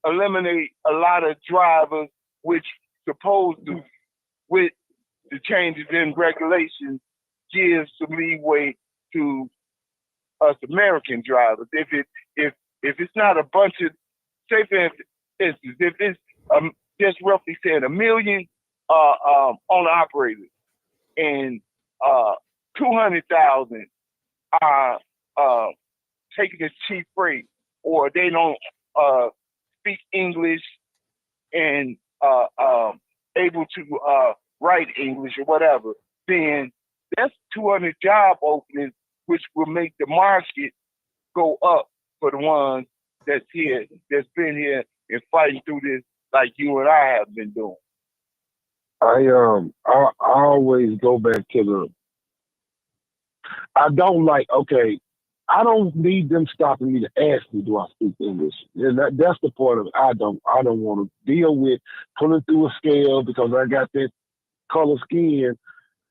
eliminate a lot of drivers, which supposed to, with the changes in regulations, give some leeway to us American drivers. If it's not a bunch of, say for instance, if it's just roughly saying 1 million owner operators and 200,000 are taking this cheap freight, or they don't speak English and able to write English or whatever, then that's 200 job openings, which will make the market go up for the ones that's been here and fighting through this like you and I have been doing. I always go back to I don't need them stopping me to ask me, do I speak English? And that's the part of it. I don't want to deal with pulling through a scale because I got that color skin.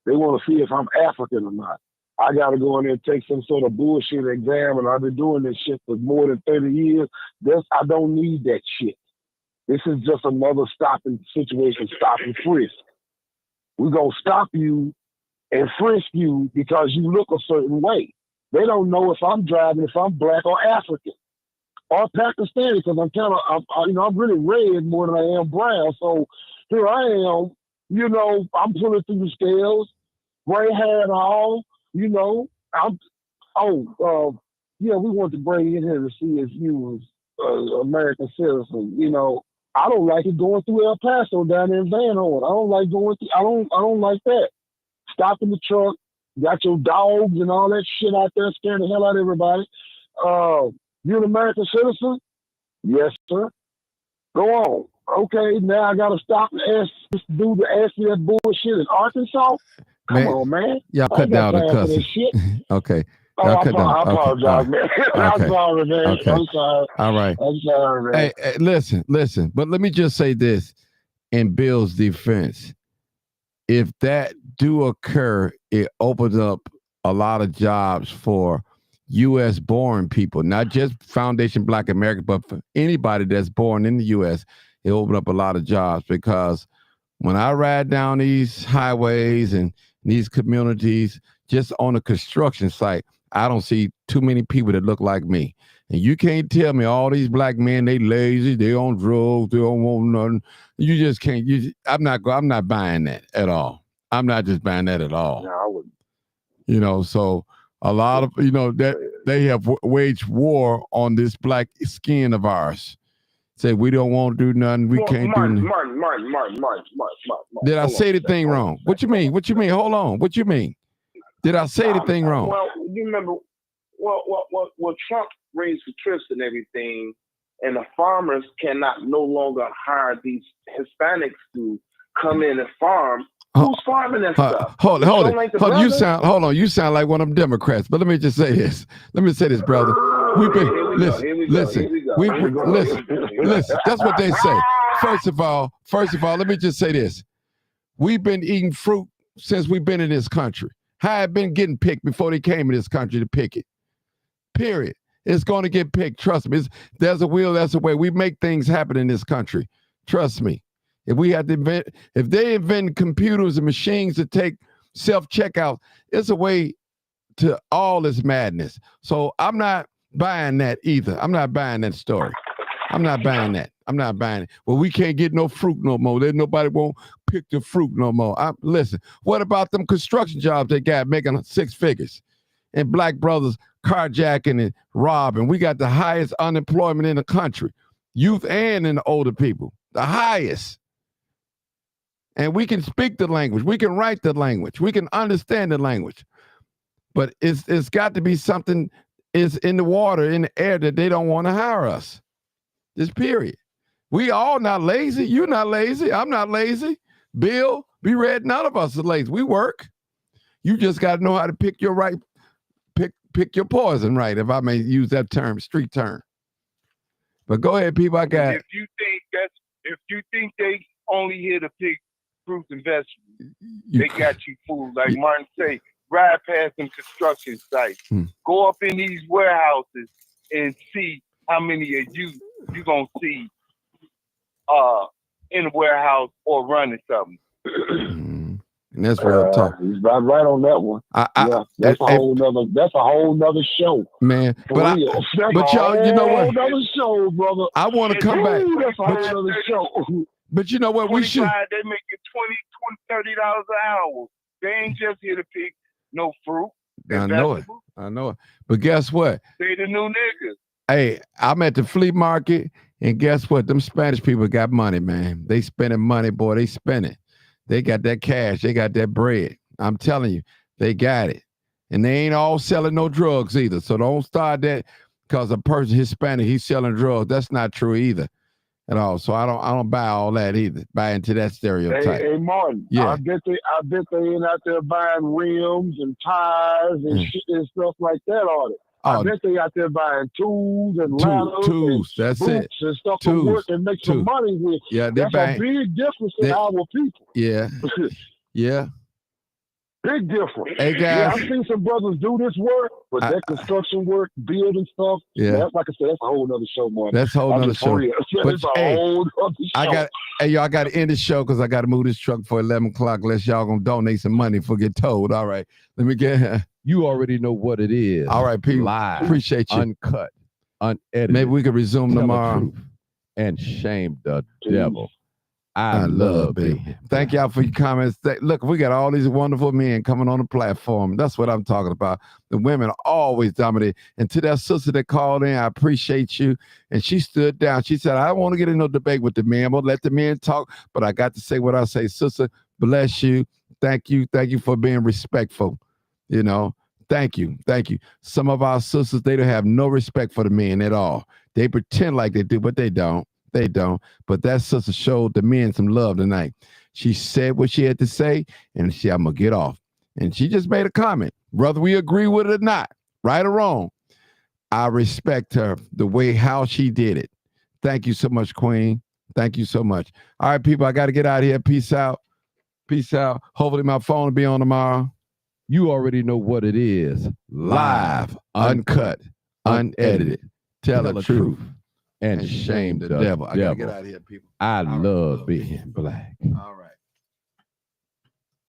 They want to see if I'm African or not. I got to go in there and take some sort of bullshit exam, and I've been doing this shit for more than 30 years. I don't need that shit. This is just another stopping situation, stopping frisk. We're going to stop you and frisk you because you look a certain way. They don't know if I'm driving, if I'm black or African or Pakistani, because I'm really red more than I am brown. So here I am, I'm pulling through the scales, gray hair and all, we want to bring you in here to see if you was American citizen. I don't like it going through El Paso down there in Van Horn. I don't like going through, I don't like that. Stopping the truck, got your dogs and all that shit out there scaring the hell out of everybody. You an American citizen? Yes, sir. Go on. Okay, now I got to stop and ask this dude to ask me that bullshit in Arkansas? Come on, man. Y'all cut down the cussing. Okay. Y'all cut down. I apologize, okay. man. Okay. I'm sorry, man. Okay. I'm sorry. All right. I'm sorry, man. Hey, listen. But let me just say this in Bill's defense. If that do occur, it opens up a lot of jobs for U.S. born people, not just Foundation Black America, but for anybody that's born in the U.S., it opens up a lot of jobs, because when I ride down these highways and these communities, just on a construction site, I don't see too many people that look like me. And you can't tell me all these black men, they lazy, they on drugs, they don't want nothing. You just can't. I'm not buying that at all. I'm not just buying that at all. No, I wouldn't. So a lot of, that they have waged war on this black skin of ours. Say we don't want to do nothing. We can't do nothing. Martin. Did I say anything wrong? What you mean? Hold on. What you mean? Did I say anything wrong? Well, you remember, well, Trump raised the trips and everything, and the farmers cannot no longer hire these Hispanics to come in and farm. Who's farming that stuff? Hold on. You sound like one of them Democrats. But let me just say this. Brother. We've been listen. That's what they say. First of all, let me just say this. We've been eating fruit since we've been in this country. How it been getting picked before they came in this country to pick it. Period. It's going to get picked. Trust me. There's a will, there's a way. We make things happen in this country. Trust me. If they invent computers and machines to take self-checkout, it's a way to all this madness. So I'm not buying that either. I'm not buying that story. I'm not buying that. Well, we can't get no fruit no more. Nobody won't pick the fruit no more. Listen, what about them construction jobs they got making 6 figures? And black brothers carjacking and robbing. We got the highest unemployment in the country. Youth and in the older people. The highest. And we can speak the language. We can write the language. We can understand the language. But it's got to be something is in the water, in the air, that they don't want to hire us. Just period. We all not lazy. You're not lazy. I'm not lazy. Bill, be red. None of us are lazy. We work. You just got to know how to pick your pick your poison right, if I may use that term, street term. But go ahead, people. I got. If you think they only here to pick fruits and vegetables, they got you fooled. Like Martin say, ride past them construction sites, go up in these warehouses and see how many of you gonna see in a warehouse or running something. And that's real talk. He's right on that one. That's a whole nother show, man. But y'all, you know what? Another show, brother. I want to come back. That's a whole other show. But you know what? We should. They making $20, $30 an hour. They ain't just here to pick no fruit. I know it. But guess what? They the new niggas. Hey, I'm at the flea market, and guess what? Them Spanish people got money, man. They spending money, boy. They spending. They got that cash. They got that bread. I'm telling you, they got it. And they ain't all selling no drugs either. So don't start that because a person Hispanic, he's selling drugs. That's not true either at all. So I don't buy all that either. Buy into that stereotype. Hey Martin. Yeah. I bet they ain't out there buying rims and tires and shit and stuff like that, are they? I bet they out there buying tools and ladders tools. And that's boots it. And stuff to work and make some money with. Yeah, that's a big difference in our people. Yeah. Yeah. Big difference. Hey guys. Yeah, I've seen some brothers do this work, but that construction work, building stuff. Yeah. That's like I said, that's a whole other show, Martin. That's a whole other show. But it's a whole other show. I got to end the show because I got to move this truck for 11 o'clock unless y'all gonna donate some money for get told. All right. Let me get. You already know what it is. All right, people. Live, appreciate you. Uncut, unedited. Maybe we could resume tomorrow. And shame the devil. I love it. Thank y'all for your comments. Look, we got all these wonderful men coming on the platform. That's what I'm talking about. The women always dominate. And to that sister that called in, I appreciate you. And she stood down. She said, I don't want to get in no debate with the men. I'm going to let the men talk, but I got to say what I say. Sister, bless you. Thank you. Thank you for being respectful. You know, thank you. Some of our sisters, they don't have no respect for the men at all. They pretend like they do, but they don't. But that sister showed the men some love tonight. She said what she had to say, and she, I'm going to get off. And she just made a comment. Whether we agree with it or not, right or wrong, I respect her, the way how she did it. Thank you so much, Queen. Thank you so much. All right, people, I got to get out of here. Peace out. Hopefully my phone will be on tomorrow. You already know what it is. Live, uncut, unedited. Tell the truth. And shame the devil. I gotta get out of here, people. I love being black. All right.